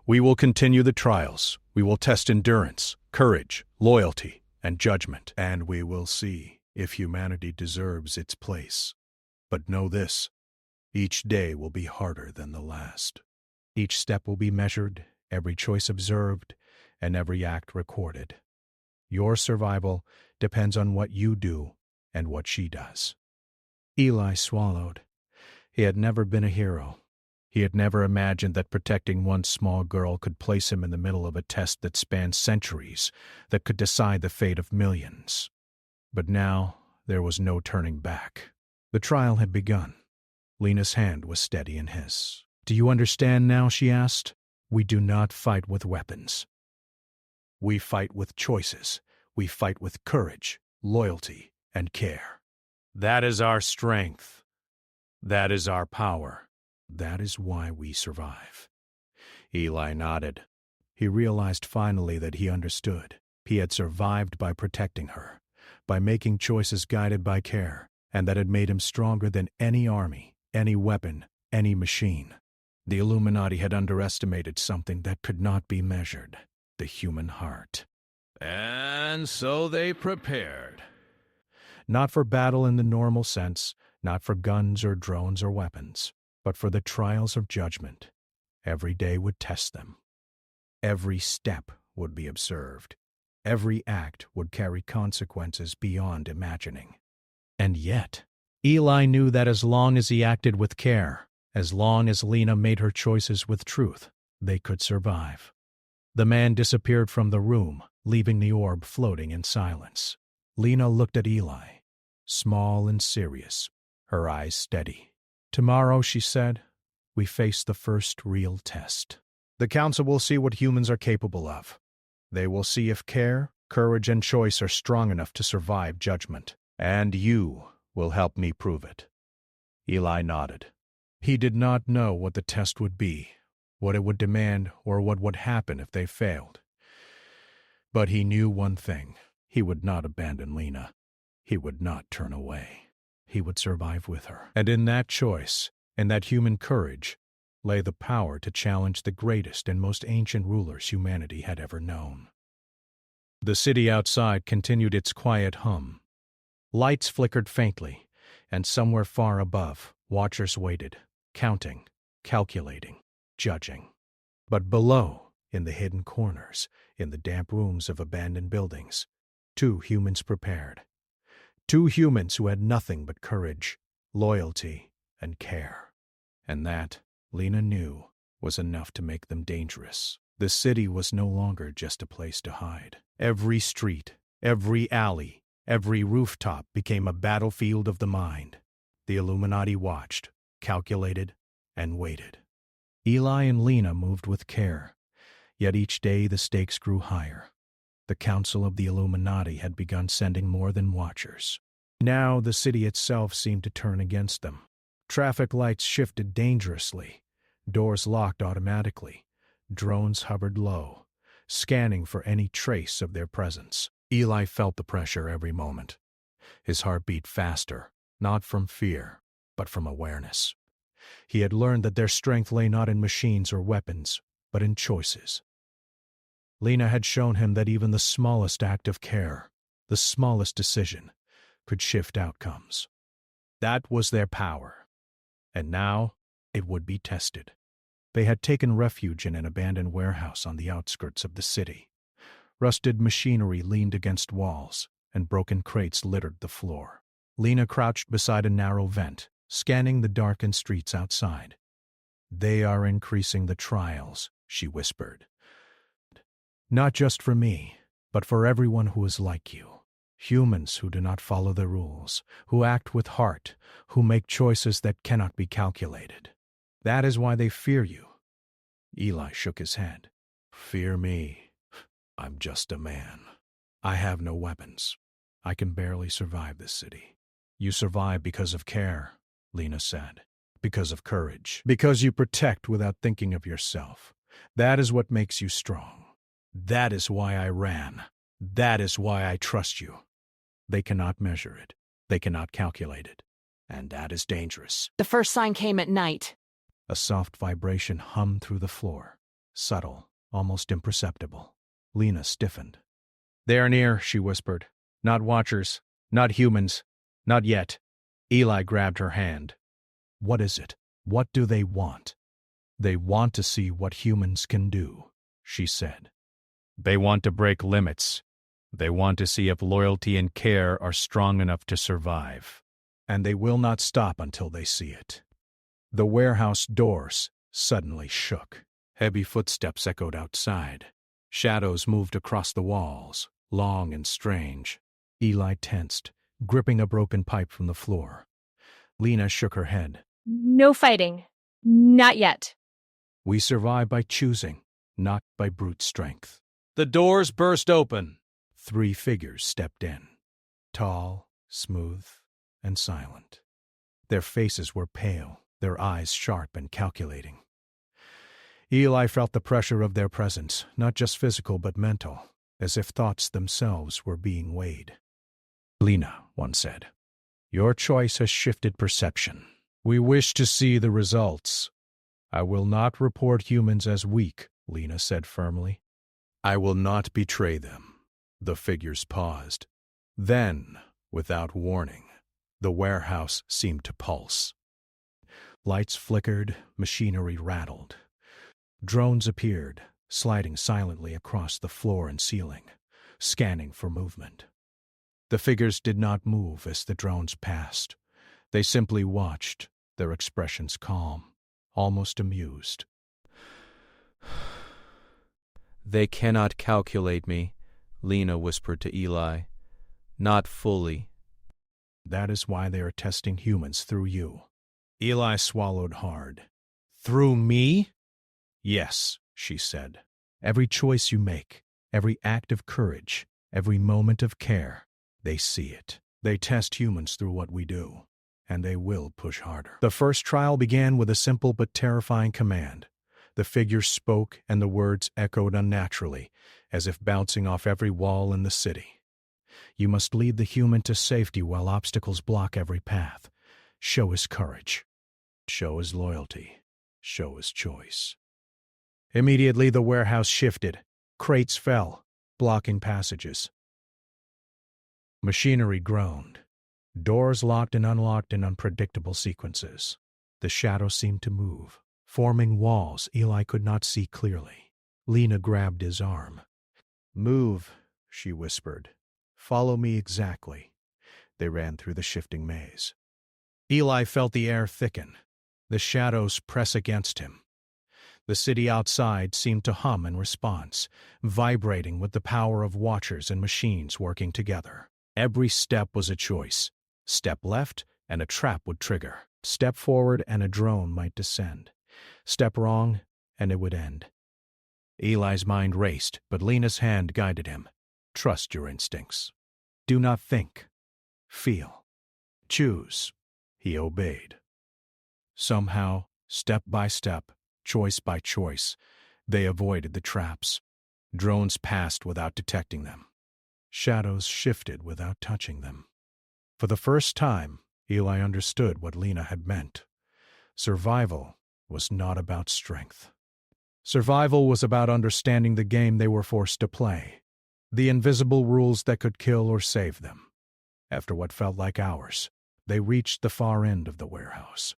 We will continue the trials. We will test endurance, courage, loyalty, and judgment, and we will see if humanity deserves its place. But know this, each day will be harder than the last. Each step will be measured, every choice observed, and every act recorded. Your survival depends on what you do and what she does. Eli swallowed. He had never been a hero. He had never imagined that protecting one small girl could place him in the middle of a test that spanned centuries, that could decide the fate of millions. But now there was no turning back. The trial had begun. Lena's hand was steady in his. "Do you understand now?" she asked. "We do not fight with weapons. We fight with choices. We fight with courage, loyalty, and care. That is our strength. That is our power. That is why we survive." Eli nodded. He realized finally that he understood. He had survived by protecting her, by making choices guided by care, and that had made him stronger than any army, any weapon, any machine. The Illuminati had underestimated something that could not be measured: the human heart.
And so they prepared.
Not for battle in the normal sense, not for guns or drones or weapons, but for the trials of judgment. Every day would test them. Every step would be observed. Every act would carry consequences beyond imagining. And yet, Eli knew that as long as he acted with care, as long as Lena made her choices with truth, they could survive. The man disappeared from the room, leaving the orb floating in silence. Lena looked at Eli, small and serious, her eyes steady. "Tomorrow," she said, "we face the first real test. The Council will see what humans are capable of. They will see if care, courage, and choice are strong enough to survive judgment. And you will help me prove it." Eli nodded. He did not know what the test would be, what it would demand, or what would happen if they failed. But he knew one thing: he would not abandon Lena. He would not turn away. He would survive with her. And in that choice, in that human courage, lay the power to challenge the greatest and most ancient rulers humanity had ever known. The city outside continued its quiet hum. Lights flickered faintly, and somewhere far above, watchers waited, counting, calculating, judging. But below, in the hidden corners, in the damp rooms of abandoned buildings, 2 humans prepared. 2 humans who had nothing but courage, loyalty, and care. And that, Lena knew, was enough to make them dangerous. The city was no longer just a place to hide. Every street, every alley, every rooftop became a battlefield of the mind. The Illuminati watched, calculated, and waited. Eli and Lena moved with care, yet each day the stakes grew higher. The Council of the Illuminati had begun sending more than watchers. Now the city itself seemed to turn against them. Traffic lights shifted dangerously, doors locked automatically, drones hovered low, scanning for any trace of their presence. Eli felt the pressure every moment. His heart beat faster, not from fear, but from awareness. He had learned that their strength lay not in machines or weapons, but in choices. Lena had shown him that even the smallest act of care, the smallest decision, could shift outcomes. That was their power. And now it would be tested. They had taken refuge in an abandoned warehouse on the outskirts of the city. Rusted machinery leaned against walls, and broken crates littered the floor. Lena crouched beside a narrow vent, scanning the darkened streets outside. "They are increasing the trials," she whispered. "Not just for me, but for everyone who is like you. Humans who do not follow the rules, who act with heart, who make choices that cannot be calculated. That is why they fear you." Eli shook his head. "Fear me? I'm just a man. I have no weapons. I can barely survive this city." "You survive because of care," Lena said. because of courage, because you protect without thinking of yourself. That is what makes you strong. That is why I ran. That is why I trust you. They cannot measure it. They cannot calculate it. And that is dangerous.
The first sign came at night.
A soft vibration hummed through the floor. Subtle, almost imperceptible. Lena stiffened. "They are near," she whispered. "Not watchers. Not humans. Not yet." Eli grabbed her hand. "What is it? What do they want?" "They want to see what humans can do," she said. "They want to break limits. They want to see if loyalty and care are strong enough to survive. And they will not stop until they see it." The warehouse doors suddenly shook. Heavy footsteps echoed outside. Shadows moved across the walls, long and strange. Eli tensed, gripping a broken pipe from the floor. Lena shook her head.
No fighting. Not yet.
"We survive by choosing, not by brute strength."
The doors burst open.
3 figures stepped in. Tall, smooth, and silent. Their faces were pale, their eyes sharp and calculating. Eli felt the pressure of their presence, not just physical but mental, as if thoughts themselves were being weighed. "Lena," one said, "your choice has shifted perception. We wish to see the results." "I will not report humans as weak," Lena said firmly. "I will not betray them." The figures paused. Then, without warning, the warehouse seemed to pulse. Lights flickered, machinery rattled. Drones appeared, sliding silently across the floor and ceiling, scanning for movement. The figures did not move as the drones passed. They simply watched, their expressions calm, almost amused.
"They cannot calculate me," Lena whispered to Eli. "Not fully."
"That is why they are testing humans through you." Eli swallowed hard. "Through me?" "Yes," she said. "Every choice you make, every act of courage, every moment of care, they see it. They test humans through what we do, and they will push harder." The first trial began with a simple but terrifying command. The figures spoke, and the words echoed unnaturally, as if bouncing off every wall in the city. "You must lead the human to safety while obstacles block every path. Show his courage. Show his loyalty. Show his choice." Immediately the warehouse shifted. Crates fell, blocking passages. Machinery groaned. Doors locked and unlocked in unpredictable sequences. The shadows seemed to move, forming walls Eli could not see clearly. Lena grabbed his arm. "Move," she whispered. "Follow me exactly." They ran through the shifting maze. Eli felt the air thicken, the shadows press against him. The city outside seemed to hum in response, vibrating with the power of watchers and machines working together. Every step was a choice. Step left, and a trap would trigger. Step forward, and a drone might descend. Step wrong, and it would end. Eli's mind raced, but Lena's hand guided him. "Trust your instincts. Do not think. Feel. Choose." He obeyed. Somehow, step by step, choice by choice, they avoided the traps. Drones passed without detecting them. Shadows shifted without touching them. For the first time, Eli understood what Lena had meant. Survival was not about strength. Survival was about understanding the game they were forced to play, the invisible rules that could kill or save them. After what felt like hours, they reached the far end of the warehouse.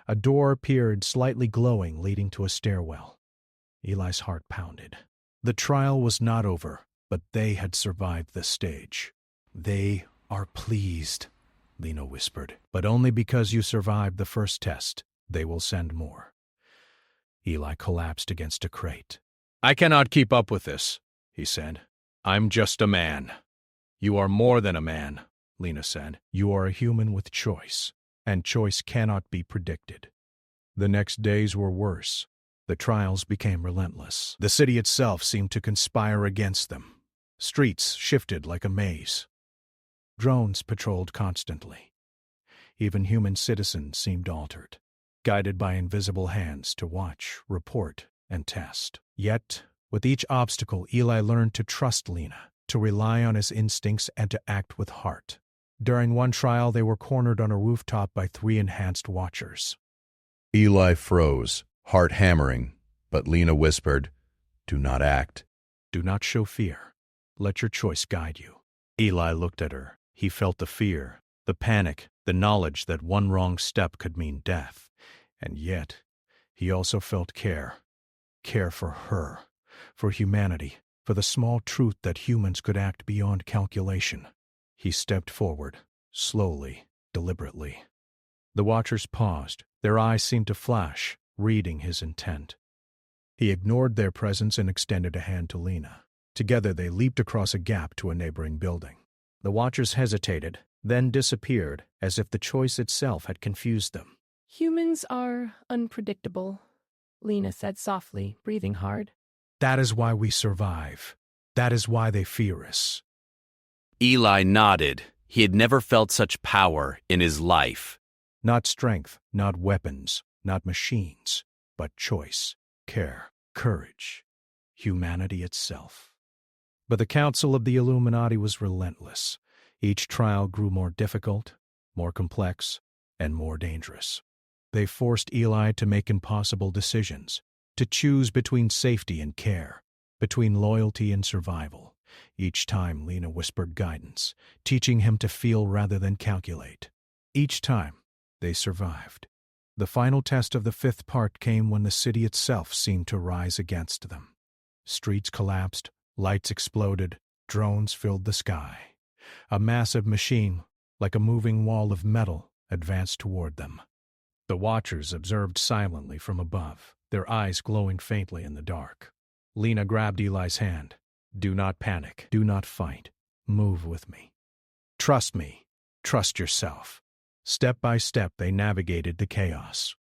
A door appeared, slightly glowing, leading to a stairwell. Eli's heart pounded. The trial was not over, but they had survived the stage. "They are pleased," Lena whispered. "But only because you survived the first test. They will send more." Eli collapsed against a crate.
"I cannot keep up with this," he said. "I'm just a man."
"You are more than a man," Lena said. "You are a human with choice, and choice cannot be predicted." The next days were worse. The trials became relentless. The city itself seemed to conspire against them. Streets shifted like a maze. Drones patrolled constantly. Even human citizens seemed altered. guided by invisible hands to watch, report, and test. Yet, with each obstacle, Eli learned to trust Lena, to rely on his instincts, and to act with heart. During one trial, they were cornered on a rooftop by 3 enhanced watchers.
Eli froze, heart hammering, but Lena whispered, "Do not act."
Do not show fear. Let your choice guide you. Eli looked at her. He felt the fear, the panic, the knowledge that one wrong step could mean death. And yet, he also felt care. Care for her, for humanity, for the small truth that humans could act beyond calculation. He stepped forward, slowly, deliberately. The watchers paused. Their eyes seemed to flash, reading his intent. He ignored their presence and extended a hand to Lena. Together they leaped across a gap to a neighboring building. The watchers hesitated, then disappeared, as if the choice itself had confused them.
Humans are unpredictable, Lena said softly, breathing hard.
That is why we survive. That is why they fear us.
Eli nodded. He had never felt such power in his life.
Not strength, not weapons, not machines, but choice, care, courage, humanity itself. But the Council of the Illuminati was relentless. Each trial grew more difficult, more complex, and more dangerous. They forced Eli to make impossible decisions, to choose between safety and care, between loyalty and survival. Each time Lena whispered guidance, teaching him to feel rather than calculate. Each time, they survived. The final test of the 5th part came when the city itself seemed to rise against them. Streets collapsed, lights exploded, drones filled the sky. A massive machine, like a moving wall of metal, advanced toward them. The watchers observed silently from above, their eyes glowing faintly in the dark. Lena grabbed Eli's hand. Do not panic. Do not fight. Move with me. Trust me. Trust yourself. Step by step, they navigated the chaos.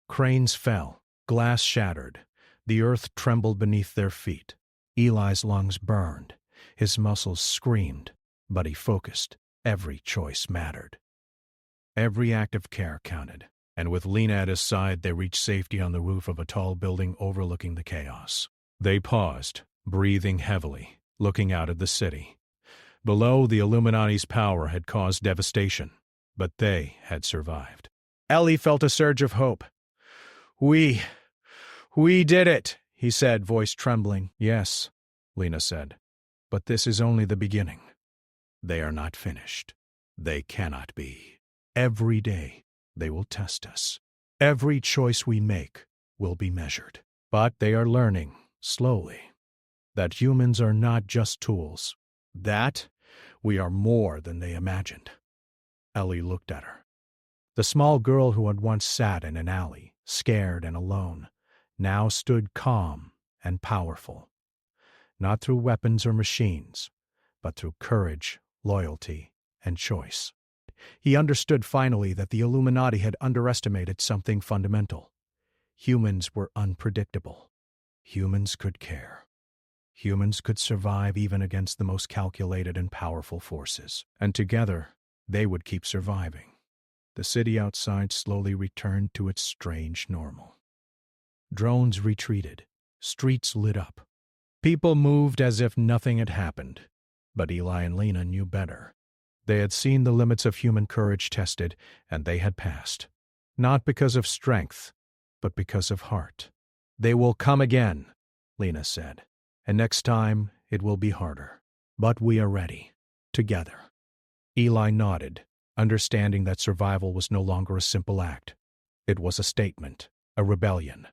Cranes fell. Glass shattered. The earth trembled beneath their feet. Eli's lungs burned. His muscles screamed. But he focused. Every choice mattered. Every act of care counted. And with Lena at his side, they reached safety on the roof of a tall building overlooking the chaos. They paused, breathing heavily, looking out at the city. Below, the Illuminati's power had caused devastation, but they had survived. Ellie felt a surge of hope. We did it, he said, voice trembling. Yes, Lena said, but this is only the beginning. They are not finished. They cannot be. Every day, they will test us. Every choice we make will be measured. But they are learning, slowly, that humans are not just tools. That we are more than they imagined. Ellie looked at her. The small girl who had once sat in an alley, scared and alone, now stood calm and powerful. Not through weapons or machines, but through courage, loyalty, and choice. He understood finally that the Illuminati had underestimated something fundamental. Humans were unpredictable. Humans could care. Humans could survive even against the most calculated and powerful forces. And together, they would keep surviving. The city outside slowly returned to its strange normal. Drones retreated. Streets lit up. People moved as if nothing had happened. But Eli and Lena knew better. They had seen the limits of human courage tested, and they had passed. Not because of strength, but because of heart. They will come again, Lena said. And next time, it will be harder. But we are ready. Together. Eli nodded, understanding that survival was no longer a simple act. It was a statement, a rebellion,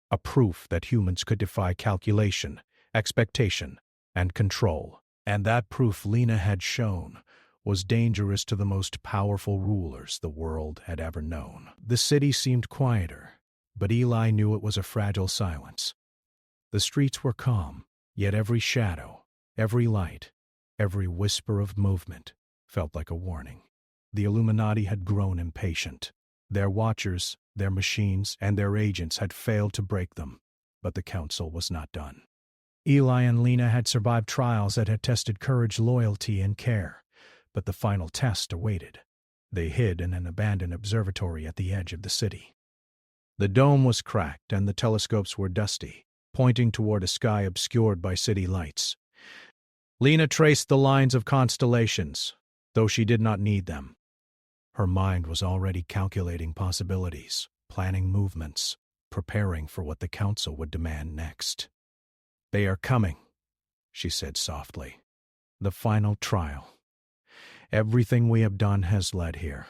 a proof that humans could defy calculation, expectation, and control. And that proof Lena had shown was dangerous to the most powerful rulers the world had ever known. The city seemed quieter, but Eli knew it was a fragile silence. The streets were calm, yet every shadow, every light, every whisper of movement felt like a warning. The Illuminati had grown impatient. Their watchers, their machines, and their agents had failed to break them, but the council was not done. Eli and Lena had survived trials that had tested courage, loyalty, and care, but the final test awaited. They hid in an abandoned observatory at the edge of the city. The dome was cracked and the telescopes were dusty, pointing toward a sky obscured by city lights. Lena traced the lines of constellations, though she did not need them. Her mind was already calculating possibilities, planning movements, preparing for what the council would demand next. "They are coming," she said softly. "The final trial. Everything we have done has led here.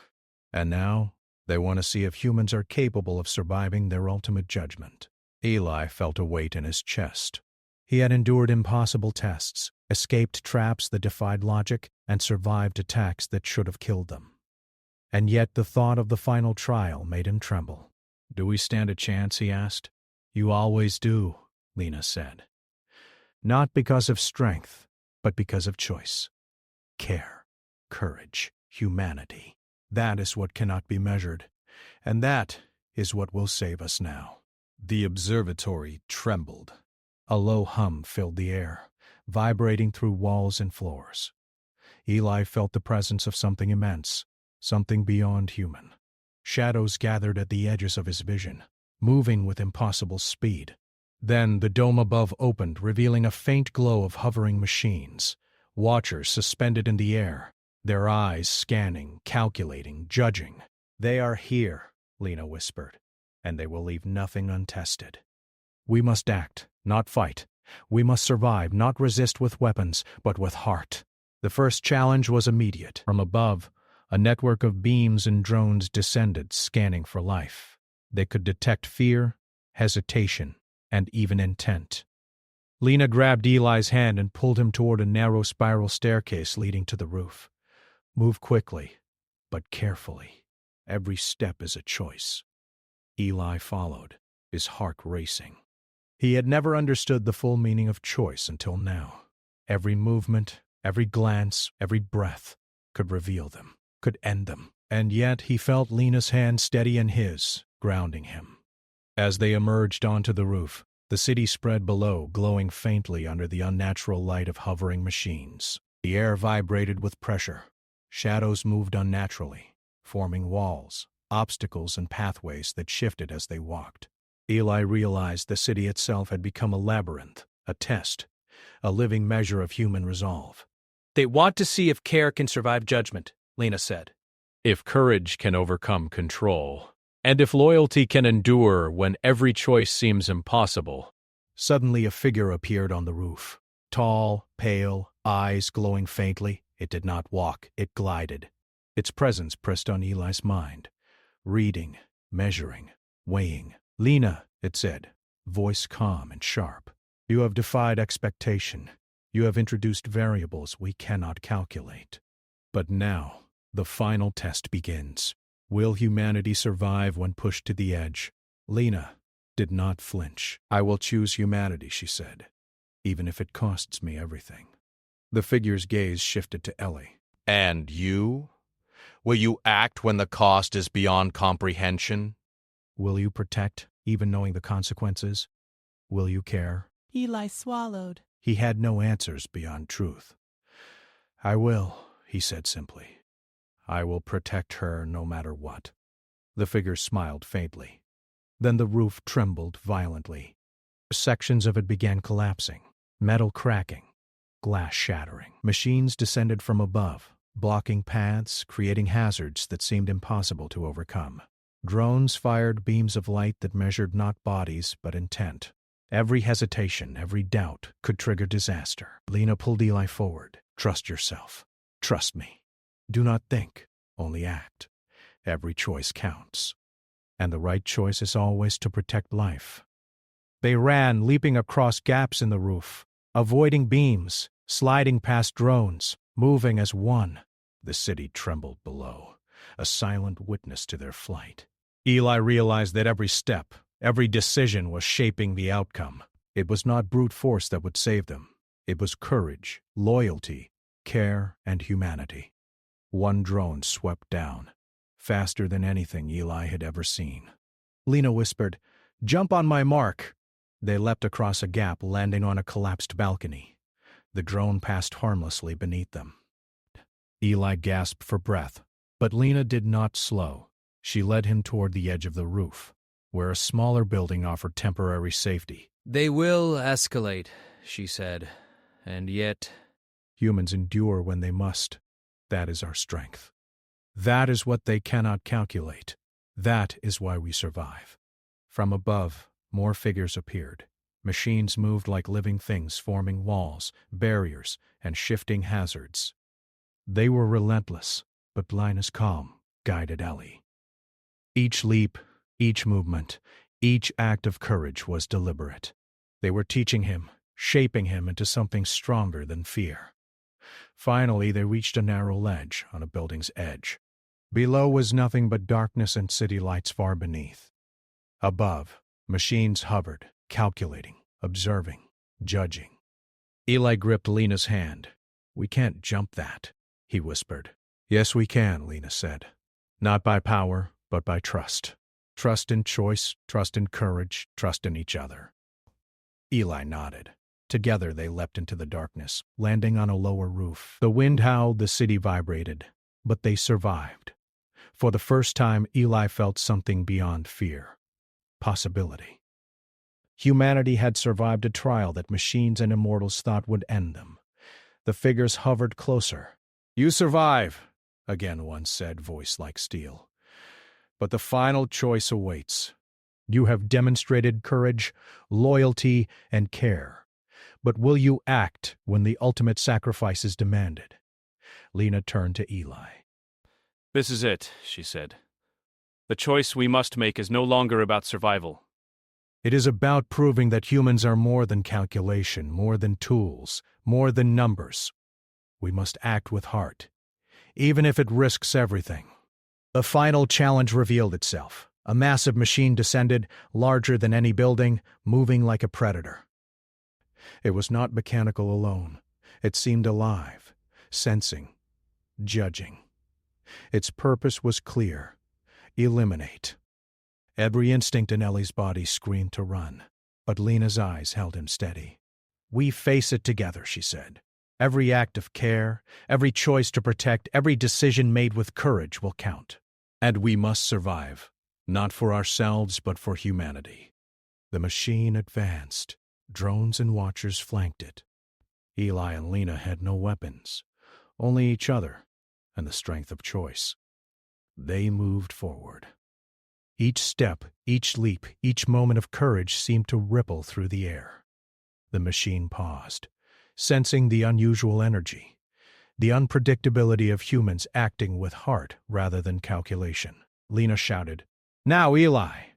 And now they want to see if humans are capable of surviving their ultimate judgment." Eli felt a weight in his chest. He had endured impossible tests, escaped traps that defied logic, and survived attacks that should have killed them. And yet the thought of the final trial made him tremble. "Do we stand a chance?" he asked. "You always do," Lena said. "Not because of strength, but because of choice. Care, courage, humanity. That is what cannot be measured, and that is what will save us now."
The observatory trembled.
A low hum filled the air, vibrating through walls and floors. Eli felt the presence of something immense, something beyond human. Shadows gathered at the edges of his vision, moving with impossible speed. Then the dome above opened, revealing a faint glow of hovering machines, watchers suspended in the air, their eyes scanning, calculating, judging. "They are here," Lena whispered, "and they will leave nothing untested. We must act, not fight. We must survive, not resist with weapons, but with heart." The first challenge was immediate. From above, a network of beams and drones descended, scanning for life. They could detect fear, hesitation, and even intent. Lena grabbed Eli's hand and pulled him toward a narrow spiral staircase leading to the roof. "Move quickly, but carefully. Every step is a choice." Eli followed, his heart racing. He had never understood the full meaning of choice until now. Every movement, every glance, every breath could reveal them, could end them. And yet he felt Lena's hand steady in his, grounding him. As they emerged onto the roof, the city spread below, glowing faintly under the unnatural light of hovering machines. The air vibrated with pressure. Shadows moved unnaturally, forming walls, obstacles, and pathways that shifted as they walked. Eli realized the city itself had become a labyrinth, a test, a living measure of human resolve.
"They want to see if care can survive judgment," Lena said.
If courage can overcome control, and if loyalty can endure when every choice seems impossible.
Suddenly a figure appeared on the roof. Tall, pale, eyes glowing faintly. It did not walk, it glided. Its presence pressed on Eli's mind. Reading, measuring, weighing. "Lena," it said, voice calm and sharp. "You have defied expectation. You have introduced variables we cannot calculate. But now, the final test begins. Will humanity survive when pushed to the edge?" Lena did not flinch. "I will choose humanity," she said, "even if it costs me everything." The figure's gaze shifted to Ellie.
"And you? Will you act when the cost is beyond comprehension?"
"Will you protect, even knowing the consequences? Will you care?"
Eli swallowed.
He had no answers beyond truth. "I will," he said simply. "I will protect her no matter what." The figure smiled faintly. Then the roof trembled violently. Sections of it began collapsing, metal cracking, glass shattering. Machines descended from above, blocking paths, creating hazards that seemed impossible to overcome. Drones fired beams of light that measured not bodies but intent. Every hesitation, every doubt could trigger disaster. Lena pulled Eli forward. "Trust yourself. Trust me. Do not think, only act. Every choice counts. And the right choice is always to protect life." They ran, leaping across gaps in the roof, avoiding beams, sliding past drones, moving as one. The city trembled below, a silent witness to their flight. Eli realized that every step, every decision was shaping the outcome. It was not brute force that would save them. It was courage, loyalty, care, and humanity. One drone swept down, faster than anything Eli had ever seen. Lena whispered, "Jump on my mark." They leapt across a gap, landing on a collapsed balcony. The drone passed harmlessly beneath them. Eli gasped for breath, but Lena did not slow. She led him toward the edge of the roof. where a smaller building offered temporary safety.
They will escalate, she said, and yet...
Humans endure when they must. That is our strength. That is what they cannot calculate. That is why we survive. From above, more figures appeared. Machines moved like living things, forming walls, barriers, and shifting hazards. They were relentless, but Lina's calm guided Ellie. Each leap, each movement, each act of courage was deliberate. They were teaching him, shaping him into something stronger than fear. Finally, they reached a narrow ledge on a building's edge. Below was nothing but darkness and city lights far beneath. Above, machines hovered, calculating, observing, judging. Eli gripped Lena's hand. "We can't jump that," he whispered. "Yes, we can," Lena said. "Not by power, but by trust. Trust in choice, trust in courage, trust in each other." Eli nodded. Together they leapt into the darkness, landing on a lower roof. The wind howled, the city vibrated, but they survived. For the first time, Eli felt something beyond fear. Possibility. Humanity had survived a trial that machines and immortals thought would end them. The figures hovered closer. "You survive," again one said, voice like steel. "But the final choice awaits. You have demonstrated courage, loyalty, and care. But will you act when the ultimate sacrifice is demanded?" Lena turned to Eli.
"This is it," she said. "The choice we must make is no longer about survival.
It is about proving that humans are more than calculation, more than tools, more than numbers. We must act with heart, even if it risks everything." The final challenge revealed itself. A massive machine descended, larger than any building, moving like a predator. It was not mechanical alone. It seemed alive, sensing, judging. Its purpose was clear: eliminate. Every instinct in Ellie's body screamed to run, but Lena's eyes held him steady. "We face it together," she said. "Every act of care, every choice to protect, every decision made with courage will count. And we must survive, not for ourselves but for humanity." The machine advanced. Drones and watchers flanked it. Eli and Lena had no weapons, only each other and the strength of choice. They moved forward. Each step, each leap, each moment of courage seemed to ripple through the air. The machine paused, sensing the unusual energy, the unpredictability of humans acting with heart rather than calculation. Lena shouted, "Now, Eli!"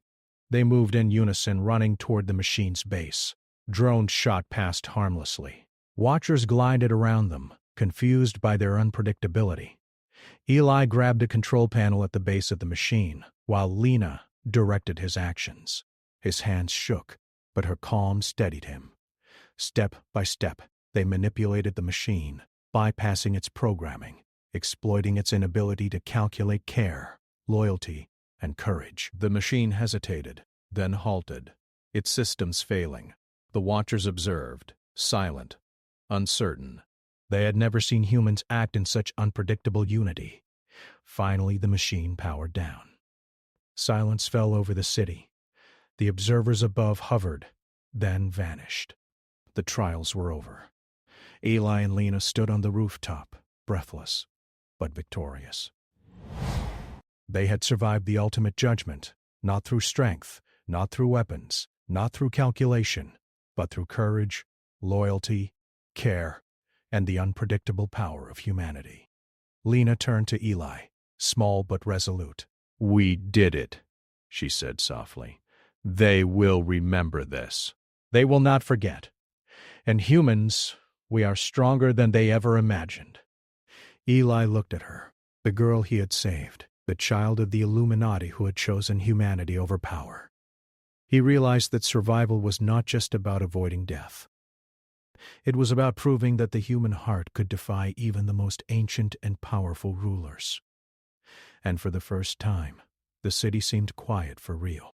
They moved in unison, running toward the machine's base. Drones shot past harmlessly. Watchers glided around them, confused by their unpredictability. Eli grabbed a control panel at the base of the machine, while Lena directed his actions. His hands shook, but her calm steadied him. Step by step, they manipulated the machine, bypassing its programming, exploiting its inability to calculate care, loyalty, and courage. The machine hesitated, then halted, its systems failing. The watchers observed, silent, uncertain. They had never seen humans act in such unpredictable unity. Finally, the machine powered down. Silence fell over the city. The observers above hovered, then vanished. The trials were over. Eli and Lena stood on the rooftop, breathless, but victorious. They had survived the ultimate judgment, not through strength, not through weapons, not through calculation, but through courage, loyalty, care, and the unpredictable power of humanity. Lena turned to Eli, small but resolute. "We did it," she said softly. "They will remember this. They will not forget. And humans, we are stronger than they ever imagined." Eli looked at her, the girl he had saved, the child of the Illuminati who had chosen humanity over power. He realized that survival was not just about avoiding death. It was about proving that the human heart could defy even the most ancient and powerful rulers. And for the first time, the city seemed quiet for real.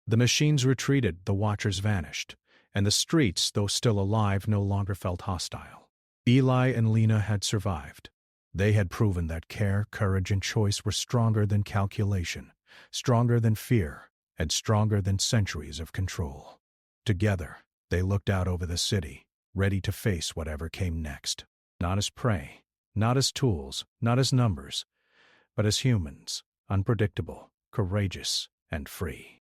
The machines retreated, the watchers vanished, and the streets, though still alive, no longer felt hostile. Eli and Lena had survived. They had proven that care, courage, and choice were stronger than calculation, stronger than fear, and stronger than centuries of control. Together, they looked out over the city, ready to face whatever came next. Not as prey, not as tools, not as numbers, but as humans, unpredictable, courageous, and free.